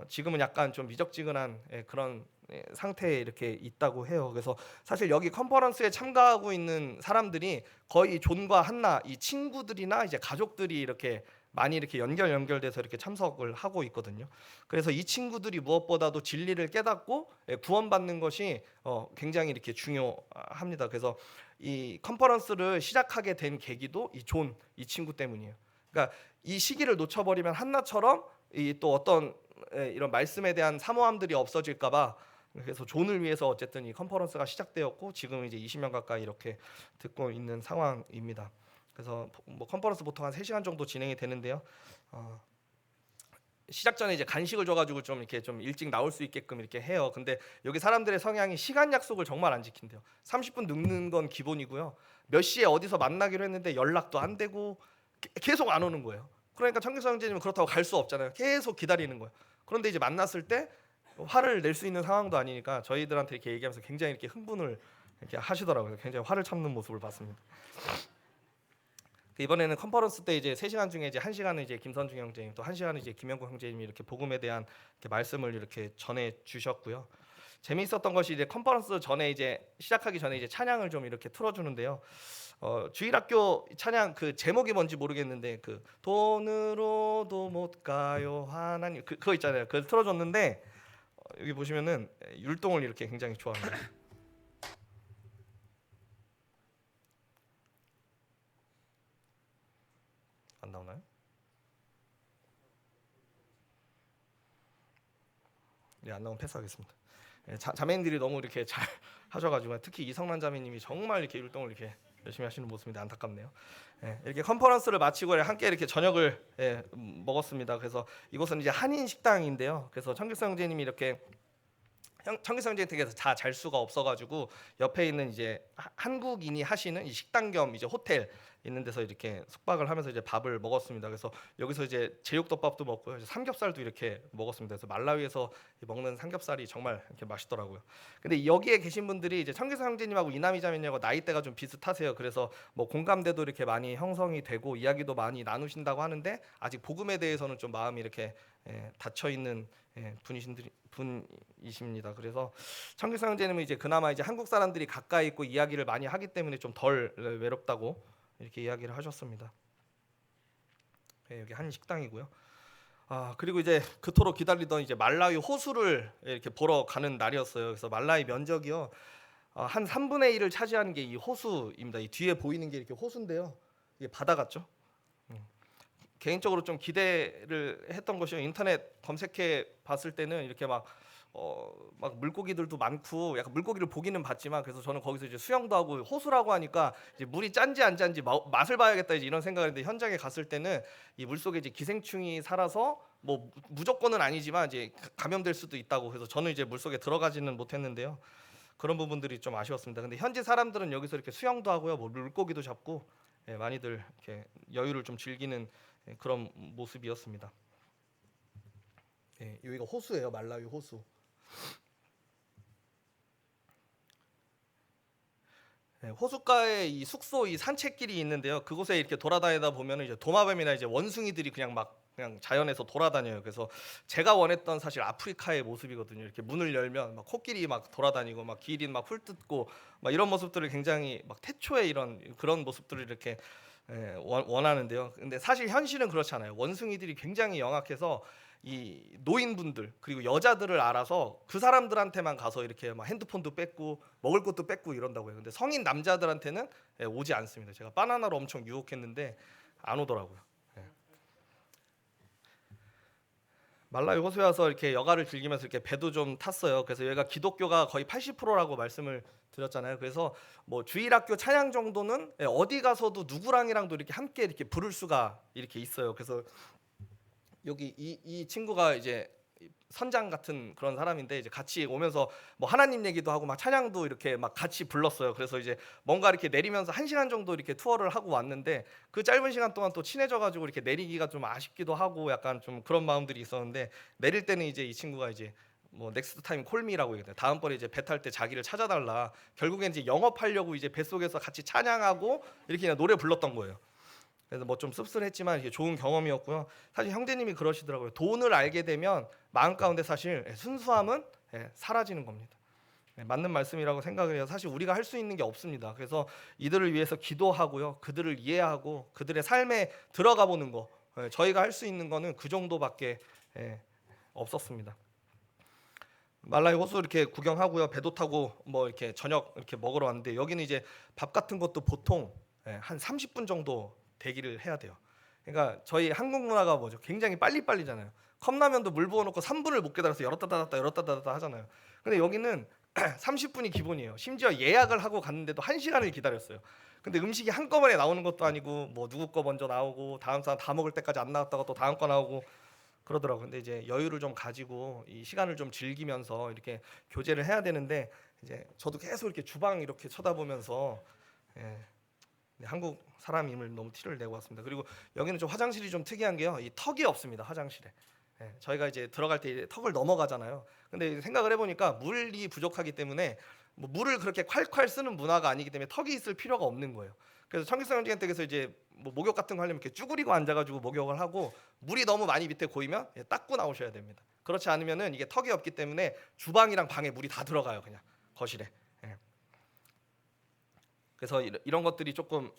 지금은 약간 좀 미적지근한 그런 상태에 이렇게 있다고 해요. 그래서 사실 여기 컨퍼런스에 참가하고 있는 사람들이 거의 존과 한나 이 친구들이나 이제 가족들이 이렇게 많이 이렇게 연결돼서 이렇게 참석을 하고 있거든요. 그래서 이 친구들이 무엇보다도 진리를 깨닫고 구원받는 것이 굉장히 이렇게 중요합니다. 그래서 이 컨퍼런스를 시작하게 된 계기도 이 친구 때문이에요. 그러니까 이 시기를 놓쳐버리면 한나처럼 이 또 어떤 이런 말씀에 대한 사모함들이 없어질까봐, 그래서 존을 위해서 어쨌든 이 컨퍼런스가 시작되었고 지금 이제 20명 가까이 이렇게 듣고 있는 상황입니다. 그래서 뭐 컨퍼런스 보통 한 3시간 정도 진행이 되는데요. 시작 전에 이제 간식을 줘가지고 좀 이렇게 좀 일찍 나올 수 있게끔 이렇게 해요. 근데 여기 사람들의 성향이 시간 약속을 정말 안 지킨대요. 30분 늦는 건 기본이고요. 몇 시에 어디서 만나기로 했는데 연락도 안 되고 계속 안 오는 거예요. 그러니까 청교성 형제님은 그렇다고 갈 수 없잖아요. 계속 기다리는 거예요. 그런데 이제 만났을 때 화를 낼 수 있는 상황도 아니니까 저희들한테 이렇게 얘기하면서 굉장히 이렇게 흥분을 이렇게 하시더라고요. 굉장히 화를 참는 모습을 봤습니다. 이번에는 컨퍼런스 때 이제 3시간 중에 이제 1시간은 이제 김선중 형제님, 또 1시간은 이제 김영구 형제님이 이렇게 복음에 대한 이렇게 말씀을 이렇게 전해 주셨고요. 재미있었던 것이 이제 컨퍼런스 전에 이제 시작하기 전에 이제 찬양을 좀 이렇게 틀어주는데요. 주일학교 찬양 그 제목이 뭔지 모르겠는데 그 돈으로도 못 가요 하나님 그거 있잖아요. 그걸 틀어줬는데 여기 보시면은 율동을 이렇게 굉장히 좋아합니다. 안 나오나요? 네, 안 나오면 패스하겠습니다. 자매님들이 너무 이렇게 잘 하셔가지고 특히 이성란 자매님이 정말 이렇게 율동을 이렇게 열심히 하시는 모습인데 안타깝네요. 이렇게 컨퍼런스를 마치고 함께 이렇게 저녁을 먹었습니다. 그래서 이곳은 이제 한인 식당인데요. 그래서 청길성 형제님이 이렇게 청길성 형제님 댁에서 잘 수가 없어가지고 옆에 있는 이제 한국인이 하시는 이 식당 겸 이제 호텔 있는 데서 이렇게 숙박을 하면서 이제 밥을 먹었습니다. 그래서 여기서 이제 제육덮밥도 먹고요. 이제 삼겹살도 이렇게 먹었습니다. 그래서 말라위에서 먹는 삼겹살이 정말 이렇게 맛있더라고요. 근데 여기에 계신 분들이 이제 청기서 형제님하고 이남이 자매님하고 나이대가 좀 비슷하세요. 그래서 뭐 공감대도 이렇게 많이 형성이 되고 이야기도 많이 나누신다고 하는데 아직 복음에 대해서는 좀 마음이 이렇게 닫혀 있는 분이십니다. 그래서 청기서 형제님은 이제 그나마 이제 한국 사람들이 가까이 있고 이야기를 많이 하기 때문에 좀 덜 외롭다고 이렇게 이야기를 하셨습니다. 여기 한 식당이고요. 그리고 이제 그토록 기다리던 이제 말라위 호수를 이렇게 보러 가는 날이었어요. 그래서 말라위 면적이요 한 3분의 1을 차지하는 게 이 호수입니다. 이 뒤에 보이는 게 이렇게 호수인데요. 이게 바다 같죠? 개인적으로 좀 기대를 했던 것이요. 인터넷 검색해 봤을 때는 이렇게 막 물고기들도 많고 약간 물고기를 보기는 봤지만 그래서 저는 거기서 이제 수영도 하고 호수라고 하니까 이제 물이 짠지 안 짠지 맛을 봐야겠다 이제 이런 생각을 했는데 현장에 갔을 때는 이 물속에 이제 기생충이 살아서 뭐 무조건은 아니지만 이제 감염될 수도 있다고 해서 저는 이제 물속에 들어가지는 못했는데요. 그런 부분들이 좀 아쉬웠습니다. 근데 현지 사람들은 여기서 이렇게 수영도 하고요. 뭐 물고기도 잡고 많이들 이렇게 여유를 좀 즐기는 그런 모습이었습니다. 여기가 호수예요. 말라위 호수. 호숫가에 이 숙소 이 산책길이 있는데요. 그곳에 이렇게 돌아다니다 보면 이제 도마뱀이나 이제 원숭이들이 그냥 자연에서 돌아다녀요. 그래서 제가 원했던 사실 아프리카의 모습이거든요. 이렇게 문을 열면 막 코끼리 막 돌아다니고 막 기린 막 풀 뜯고 막 이런 모습들을 굉장히 막 태초에 그런 모습들을 이렇게 원하는데요. 근데 사실 현실은 그렇지 않아요. 원숭이들이 굉장히 영악해서 이 노인분들 그리고 여자들을 알아서 그 사람들한테만 가서 이렇게 막 핸드폰도 뺏고 먹을 것도 뺏고 이런다고요. 근데 성인 남자들한테는 오지 않습니다. 제가 바나나로 엄청 유혹했는데 안 오더라고요. 말라위 호수에 와서 이렇게 여가를 즐기면서 이렇게 배도 좀 탔어요. 그래서 여기가 기독교가 거의 80%라고 말씀을 드렸잖아요. 그래서 뭐 주일학교 찬양 정도는 어디 가서도 누구랑이랑도 이렇게 함께 이렇게 부를 수가 이렇게 있어요. 그래서 여기 이 친구가 이제 선장 같은 그런 사람인데 이제 같이 오면서 뭐 하나님 얘기도 하고 막 찬양도 이렇게 막 같이 불렀어요. 그래서 이제 뭔가 이렇게 내리면서 1시간 정도 이렇게 투어를 하고 왔는데 그 짧은 시간 동안 또 친해져 가지고 이렇게 내리기가 좀 아쉽기도 하고 약간 좀 그런 마음들이 있었는데 내릴 때는 이제 이 친구가 이제 뭐 넥스트 타임 콜미라고 얘기해요. 다음번에 이제 배 탈 때 자기를 찾아달라. 결국엔 이제 영업하려고 이제 뱃속에서 같이 찬양하고 이렇게 그냥 노래 불렀던 거예요. 그래서 뭐 좀 씁쓸했지만 이게 좋은 경험이었고요. 사실 형제님이 그러시더라고요. 돈을 알게 되면 마음 가운데 사실 순수함은 사라지는 겁니다. 맞는 말씀이라고 생각을 해요. 사실 우리가 할 수 있는 게 없습니다. 그래서 이들을 위해서 기도하고요. 그들을 이해하고 그들의 삶에 들어가 보는 거. 저희가 할 수 있는 거는 그 정도밖에 없었습니다. 말라위 호수 이렇게 구경하고요. 배도 타고 뭐 이렇게 저녁 이렇게 먹으러 왔는데 여기는 이제 밥 같은 것도 보통 한 30분 정도 대기를 해야 돼요. 그러니까 저희 한국 문화가 뭐죠? 굉장히 빨리빨리잖아요. 컵라면도 물 부어놓고 3분을 못 기다려서 열었다 닫았다 열었다 닫았다 하잖아요. 근데 여기는 30분이 기본이에요. 심지어 예약을 하고 갔는데도 1시간을 기다렸어요. 근데 음식이 한꺼번에 나오는 것도 아니고 뭐 누구 거 먼저 나오고 다음 사람 다 먹을 때까지 안 나왔다가 또 다음 거 나오고 그러더라고요. 근데 이제 여유를 좀 가지고 이 시간을 좀 즐기면서 이렇게 교제를 해야 되는데 이제 저도 계속 이렇게 주방 이렇게 쳐다보면서 한국 사람임을 너무 티를 내고 왔습니다. 그리고 여기는 좀 화장실이 좀 특이한 게요. 이 턱이 없습니다. 화장실에. 저희가 이제 들어갈 때 턱을 넘어가잖아요. 근데 생각을 해보니까 물이 부족하기 때문에 뭐 물을 그렇게 콸콸 쓰는 문화가 아니기 때문에 턱이 있을 필요가 없는 거예요. 그래서 청기성 형제한 댁에서 이제 뭐 목욕 같은 거 하려면 이렇게 쭈그리고 앉아가지고 목욕을 하고 물이 너무 많이 밑에 고이면 닦고 나오셔야 됩니다. 그렇지 않으면은 이게 턱이 없기 때문에 주방이랑 방에 물이 다 들어가요. 그냥 거실에. 그래서 이런 것들이 조금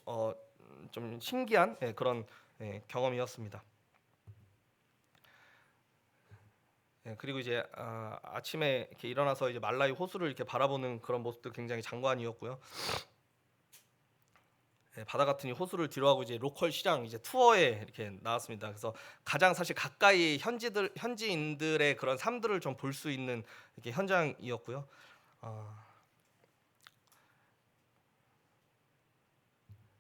좀 신기한 그런 경험이었습니다. 그리고 이제 아침에 이렇게 일어나서 이제 말라위 호수를 이렇게 바라보는 그런 모습도 굉장히 장관이었고요. 바다 같은 이 호수를 뒤로하고 이제 로컬 시장 이제 투어에 이렇게 나왔습니다. 그래서 가장 사실 가까이 현지인들의 그런 삶들을 좀 볼 수 있는 이렇게 현장이었고요.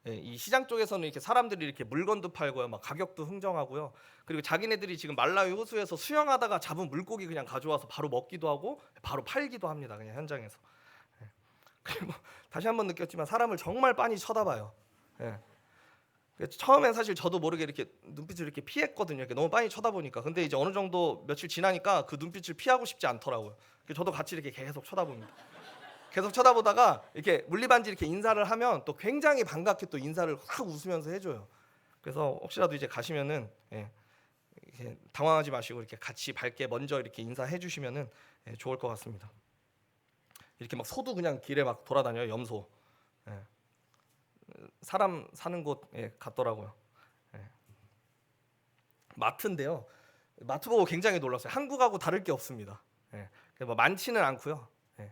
이 시장 쪽에서는 이렇게 사람들이 이렇게 물건도 팔고요, 막 가격도 흥정하고요. 그리고 자기네들이 지금 말라위 호수에서 수영하다가 잡은 물고기 그냥 가져와서 바로 먹기도 하고 바로 팔기도 합니다. 그냥 현장에서. 그리고 다시 한번 느꼈지만 사람을 정말 빤히 쳐다봐요. 처음엔 사실 저도 모르게 이렇게 눈빛을 이렇게 피했거든요. 이렇게 너무 빤히 쳐다보니까. 근데 이제 어느 정도 며칠 지나니까 그 눈빛을 피하고 싶지 않더라고요. 저도 같이 이렇게 계속 쳐다봅니다. 계속 쳐다보다가 이렇게 물리반지 이렇게 인사를 하면 또 굉장히 반갑게 또 인사를 확 웃으면서 해줘요. 그래서 혹시라도 이제 가시면은 이렇게 당황하지 마시고 이렇게 같이 밝게 먼저 이렇게 인사해 주시면은 좋을 것 같습니다. 이렇게 막 소도 그냥 길에 막 돌아다녀요. 염소. 예. 사람 사는 곳 같더라고요. 예. 마트인데요. 마트 보고 굉장히 놀랐어요. 한국하고 다를 게 없습니다. 예. 뭐 많지는 않고요. 예.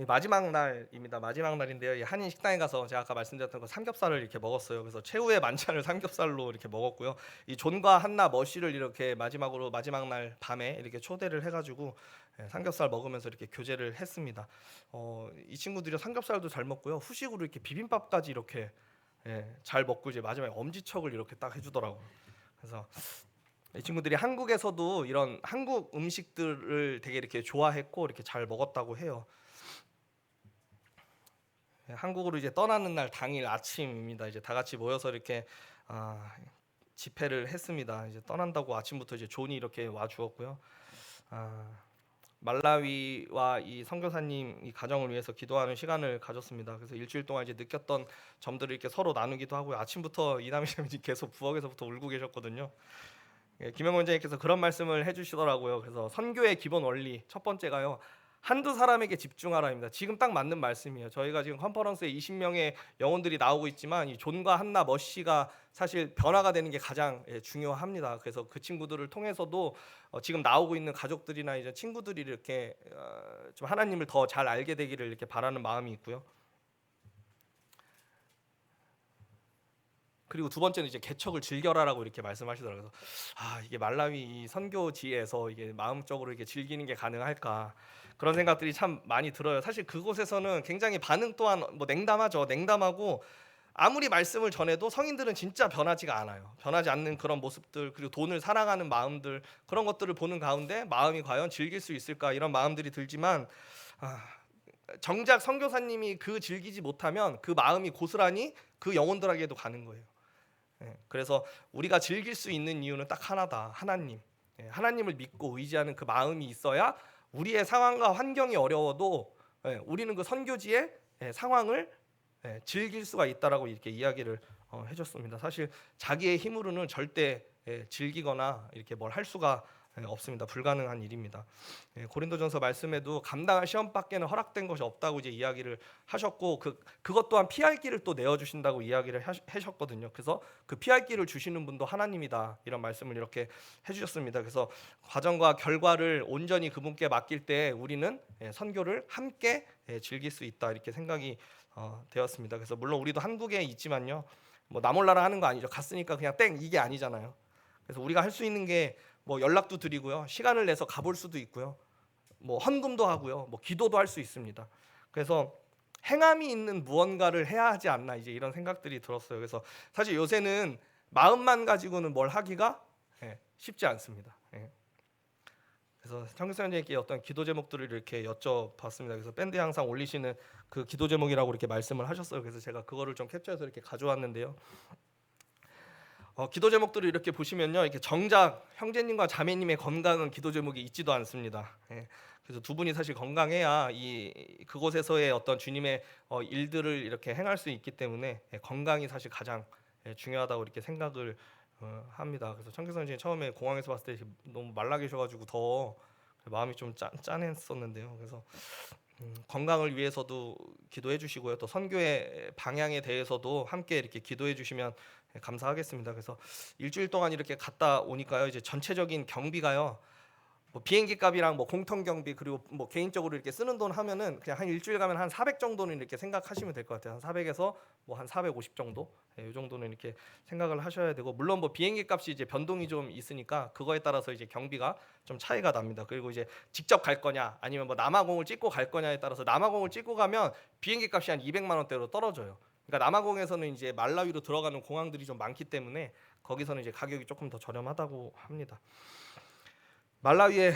마지막 날입니다. 마지막 날인데요. 이 한인 식당에 가서 제가 아까 말씀드렸던 그 삼겹살을 이렇게 먹었어요. 그래서 최후의 만찬을 삼겹살로 이렇게 먹었고요. 이 존과 한나 머시를 이렇게 마지막으로 마지막 날 밤에 이렇게 초대를 해가지고 삼겹살 먹으면서 이렇게 교제를 했습니다. 이 친구들이 삼겹살도 잘 먹고요. 후식으로 이렇게 비빔밥까지 이렇게 잘 먹고 이제 마지막에 엄지척을 이렇게 딱 해주더라고요. 그래서 이 친구들이 한국에서도 이런 한국 음식들을 되게 이렇게 좋아했고 이렇게 잘 먹었다고 해요. 한국으로 이제 떠나는 날 당일 아침입니다. 이제 다 같이 모여서 이렇게 집회를 했습니다. 이제 떠난다고 아침부터 이제 존이 이렇게 와 주었고요. 말라위와 이 선교사님 이 가정을 위해서 기도하는 시간을 가졌습니다. 그래서 일주일 동안 이제 느꼈던 점들을 이렇게 서로 나누기도 하고요. 아침부터 이남이님이 계속 부엌에서부터 울고 계셨거든요. 김영 원장님께서 그런 말씀을 해주시더라고요. 그래서 선교의 기본 원리 첫 번째가요. 한두 사람에게 집중하라입니다. 지금 딱 맞는 말씀이에요. 저희가 지금 컨퍼런스에 20명의 영혼들이 나오고 있지만 이 존과 한나 머시가 사실 변화가 되는 게 가장 중요합니다. 그래서 그 친구들을 통해서도 지금 나오고 있는 가족들이나 이제 친구들이 이렇게 좀 하나님을 더 잘 알게 되기를 이렇게 바라는 마음이 있고요. 그리고 두 번째는 이제 개척을 즐겨라라고 이렇게 말씀하시더라고요. 그래서 이게 말라위 이 선교지에서 이게 마음적으로 이게 즐기는 게 가능할까 그런 생각들이 참 많이 들어요. 사실 그곳에서는 굉장히 반응 또한 뭐 냉담하죠. 냉담하고 아무리 말씀을 전해도 성인들은 진짜 변하지가 않아요. 변하지 않는 그런 모습들 그리고 돈을 사랑하는 마음들 그런 것들을 보는 가운데 마음이 과연 즐길 수 있을까 이런 마음들이 들지만 정작 선교사님이 그 즐기지 못하면 그 마음이 고스란히 그 영혼들에게도 가는 거예요. 그래서 우리가 즐길 수 있는 이유는 딱 하나다. 하나님. 하나님을 믿고 의지하는 그 마음이 있어야 우리의 상황과 환경이 어려워도 우리는 그 선교지의 상황을 즐길 수가 있다라고 이렇게 이야기를 해줬습니다. 사실 자기의 힘으로는 절대 즐기거나 이렇게 뭘 할 수가 없습니다. 불가능한 일입니다. 고린도전서 말씀에도 감당할 시험밖에는 허락된 것이 없다고 이제 이야기를 하셨고 그것 또한 피할 길을 또 내어 주신다고 이야기를 하셨거든요. 그래서 그 피할 길을 주시는 분도 하나님이다 이런 말씀을 이렇게 해주셨습니다. 그래서 과정과 결과를 온전히 그분께 맡길 때 우리는 선교를 함께 즐길 수 있다 이렇게 생각이 되었습니다. 그래서 물론 우리도 한국에 있지만요, 뭐 나 몰라라 하는 거 아니죠. 갔으니까 그냥 땡 이게 아니잖아요. 그래서 우리가 할 수 있는 게 뭐 연락도 드리고요, 시간을 내서 가볼 수도 있고요, 뭐 헌금도 하고요, 뭐 기도도 할 수 있습니다. 그래서 행함이 있는 무언가를 해야 하지 않나 이제 이런 생각들이 들었어요. 그래서 사실 요새는 마음만 가지고는 뭘 하기가 쉽지 않습니다. 그래서 청교사님께 어떤 기도 제목들을 이렇게 여쭤봤습니다. 그래서 밴드에 항상 올리시는 그 기도 제목이라고 이렇게 말씀을 하셨어요. 그래서 제가 그거를 좀 캡처해서 이렇게 가져왔는데요. 기도 제목들을 이렇게 보시면요, 이렇게 정작 형제님과 자매님의 건강은 기도 제목이 있지도 않습니다. 그래서 두 분이 사실 건강해야 그곳에서의 어떤 주님의 일들을 이렇게 행할 수 있기 때문에 건강이 사실 가장 중요하다고 이렇게 생각을 합니다. 그래서 청교사님 처음에 공항에서 봤을 때 너무 말라 계셔가지고 더 마음이 좀 짠했었는데요. 그래서 건강을 위해서도 기도해 주시고요. 또 선교의 방향에 대해서도 함께 이렇게 기도해 주시면 감사하겠습니다. 그래서 일주일 동안 이렇게 갔다 오니까요, 이제 전체적인 경비가요, 뭐 비행기 값이랑 뭐 공통 경비 그리고 뭐 개인적으로 이렇게 쓰는 돈 하면은 그냥 한 일주일 가면 한 400 정도는 이렇게 생각하시면 될 것 같아요. 한 400에서 뭐 한 450 정도, 이 정도는 이렇게 생각을 하셔야 되고, 물론 뭐 비행기 값이 이제 변동이 좀 있으니까 그거에 따라서 이제 경비가 좀 차이가 납니다. 그리고 이제 직접 갈 거냐 아니면 뭐 남아공을 찍고 갈 거냐에 따라서 남아공을 찍고 가면 비행기 값이 한 200만 원대로 떨어져요. 그러니까 남아공에서는 이제 말라위로 들어가는 공항들이 좀 많기 때문에 거기서는 이제 가격이 조금 더 저렴하다고 합니다. 말라위에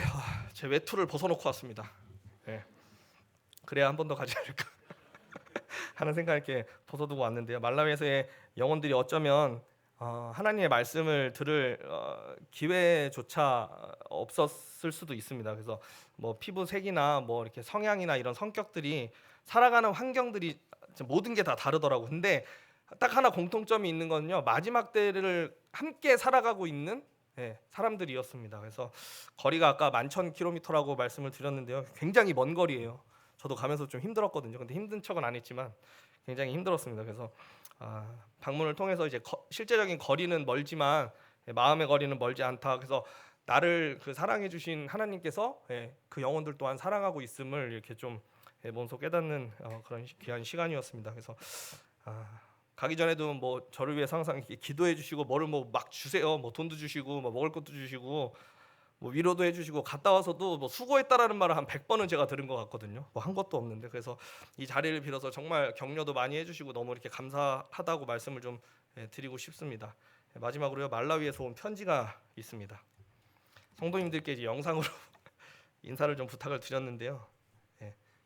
제 외투를 벗어놓고 왔습니다. 그래야 한 번 더 가지 않을까 하는 생각을 이렇게 벗어두고 왔는데요. 말라위에서의 영혼들이 어쩌면 하나님의 말씀을 들을 기회조차 없었을 수도 있습니다. 그래서 뭐 피부색이나 뭐 이렇게 성향이나 이런 성격들이 살아가는 환경들이 모든 게 다 다르더라고. 근데 딱 하나 공통점이 있는 건요. 마지막 때를 함께 살아가고 있는 사람들이었습니다. 그래서 거리가 아까 11,000km라고 말씀을 드렸는데요. 굉장히 먼 거리예요. 저도 가면서 좀 힘들었거든요. 근데 힘든 척은 안 했지만 굉장히 힘들었습니다. 그래서 방문을 통해서 이제 실제적인 거리는 멀지만 마음의 거리는 멀지 않다. 그래서 나를 그 사랑해 주신 하나님께서 그 영혼들 또한 사랑하고 있음을 이렇게 좀 몸소 깨닫는 그런 귀한 시간이었습니다. 그래서 가기 전에도 뭐 저를 위해서 항상 이렇게 기도해 주시고 뭐를 뭐 막 주세요. 뭐 돈도 주시고 뭐 먹을 것도 주시고 뭐 위로도 해주시고 갔다 와서도 뭐 수고했다라는 말을 한 100번은 제가 들은 것 같거든요. 뭐 한 것도 없는데. 그래서 이 자리를 빌어서 정말 격려도 많이 해주시고 너무 이렇게 감사하다고 말씀을 좀 드리고 싶습니다. 마지막으로요, 말라위에서 온 편지가 있습니다. 성도님들께 이제 영상으로 인사를 좀 부탁을 드렸는데요.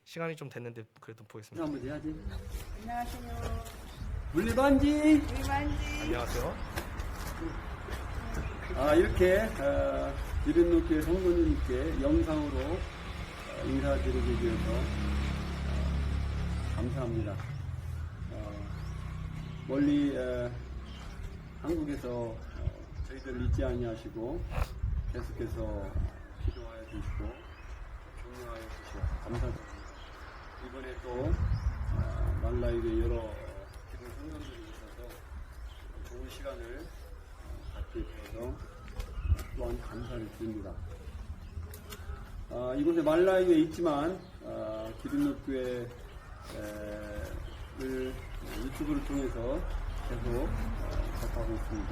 시간이 좀 됐는데 그래도 보겠습니다. 한번 해야지. 안녕하세요. 물리반지. 안녕하세요. 이렇게 기린노교회 성도님께 영상으로 인사드리기 위해서 감사합니다. 멀리 한국에서 저희들 잊지 아니하시고 계속해서 기도하여 주시고 격려하여 주시고 감사드립니다. 이번에 또 말라위에 여러 기도 성도들이 있어서 좋은 시간을 갖게 되어서 또한 감사를 드립니다. 이곳에 말라위에 있지만 기린노교회를 유튜브를 통해서 계속 접하고 있습니다.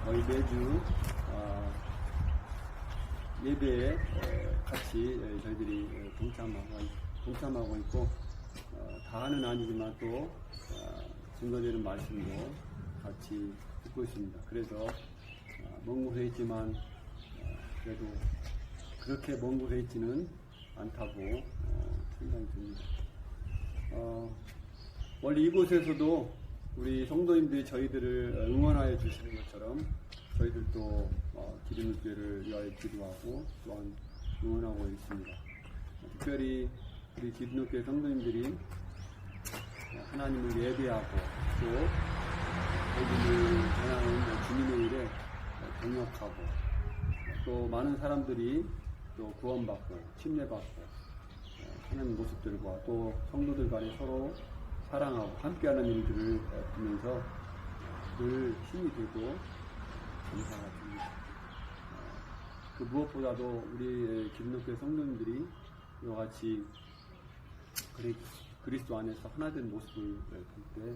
거의 매주 예배에 같이 저희들이 동참하고 있고 다는 아니지만 또 증거되는 말씀도 같이 듣고 있습니다. 그래서 먼 곳에 있지만 그래도 그렇게 먼 곳에 있지는 않다고 생각이 듭니다. 원래 이곳에서도 우리 성도님들이 저희들을 응원하여 주시는 것처럼 저희들도 기린노교회를 위하여 기도하고 또한 응원하고 있습니다. 특별히 우리 기린노교회 성도님들이 하나님을 예배하고 또 복음을 전하는 주님의 일에 동역하고 또 많은 사람들이 또 구원받고 침례받고 하는 모습들과 또 성도들 간에 서로 사랑하고 함께하는 일들을 보면서 늘 힘이 되고 감사가 듭니다. 그 무엇보다도 우리 기린노교회 성도님들이 이와 같이 그리스도 안에서 하나된 모습을 볼 때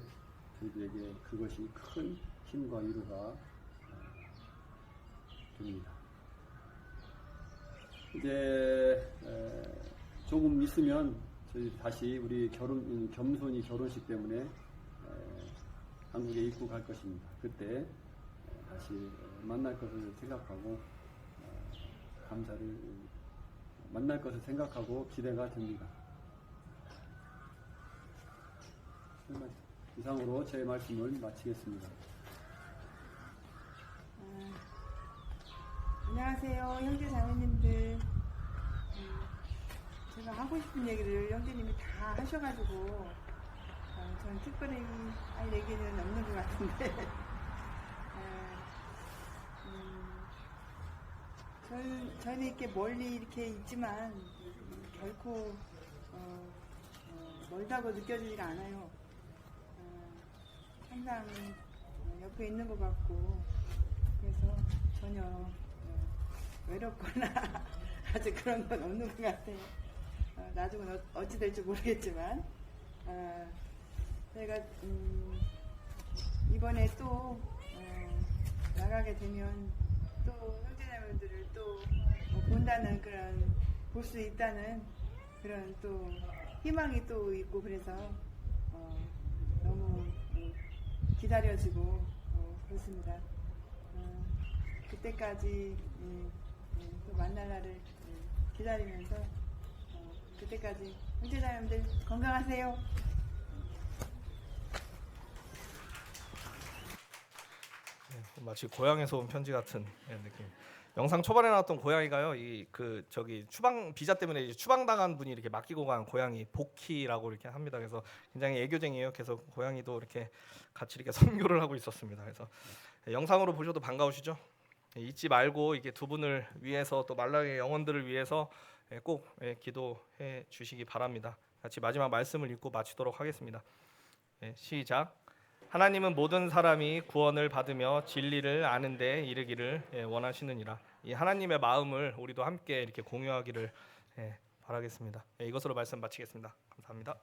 저희들에게 그것이 큰 힘과 위로가 됩니다. 이제 조금 있으면 저희 다시 우리 겸손히 결혼식 때문에 한국에 입국할 것입니다. 그때 다시 만날 것을 생각하고 만날 것을 생각하고 기대가 됩니다. 이상으로 제 말씀을 마치겠습니다. 안녕하세요, 형제 자매님들. 제가 하고 싶은 얘기를 형제님이 다 하셔가지고 저는 특별히 할 얘기는 없는 것 같은데 저희는 이렇게 멀리 이렇게 있지만 결코 멀다고 느껴지지가 않아요. 항상 옆에 있는 것 같고 그래서 전혀 외롭거나 아주 그런 건 없는 것 같아요. 나중은 어찌 될지 모르겠지만 저희가 이번에 또 나가게 되면 또 형제자매들을 또 본다는 그런 볼 수 있다는 그런 또 희망이 또 있고 그래서 너무 기다려지고 그렇습니다. 그때까지 또 만날 날을 기다리면서 그때까지 형제자매들 건강하세요. 마치 고향에서 온 편지 같은 느낌. 영상 초반에 나왔던 고양이가요. 이 그 저기 추방 비자 때문에 이제 추방당한 분이 이렇게 맡기고 간 고양이 복희라고 이렇게 합니다. 그래서 굉장히 애교쟁이에요. 그래서 고양이도 이렇게 같이 이렇게 선교를 하고 있었습니다. 그래서 영상으로 보셔도 반가우시죠? 잊지 말고 이게 두 분을 위해서 또 말라위의 영혼들을 위해서 꼭 기도해 주시기 바랍니다. 같이 마지막 말씀을 읽고 마치도록 하겠습니다. 시작. 하나님은 모든 사람이 구원을 받으며 진리를 아는 데 이르기를 원하시느니라. 이 하나님의 마음을 우리도 함께 이렇게 공유하기를 바라겠습니다. 이것으로 말씀 마치겠습니다. 감사합니다.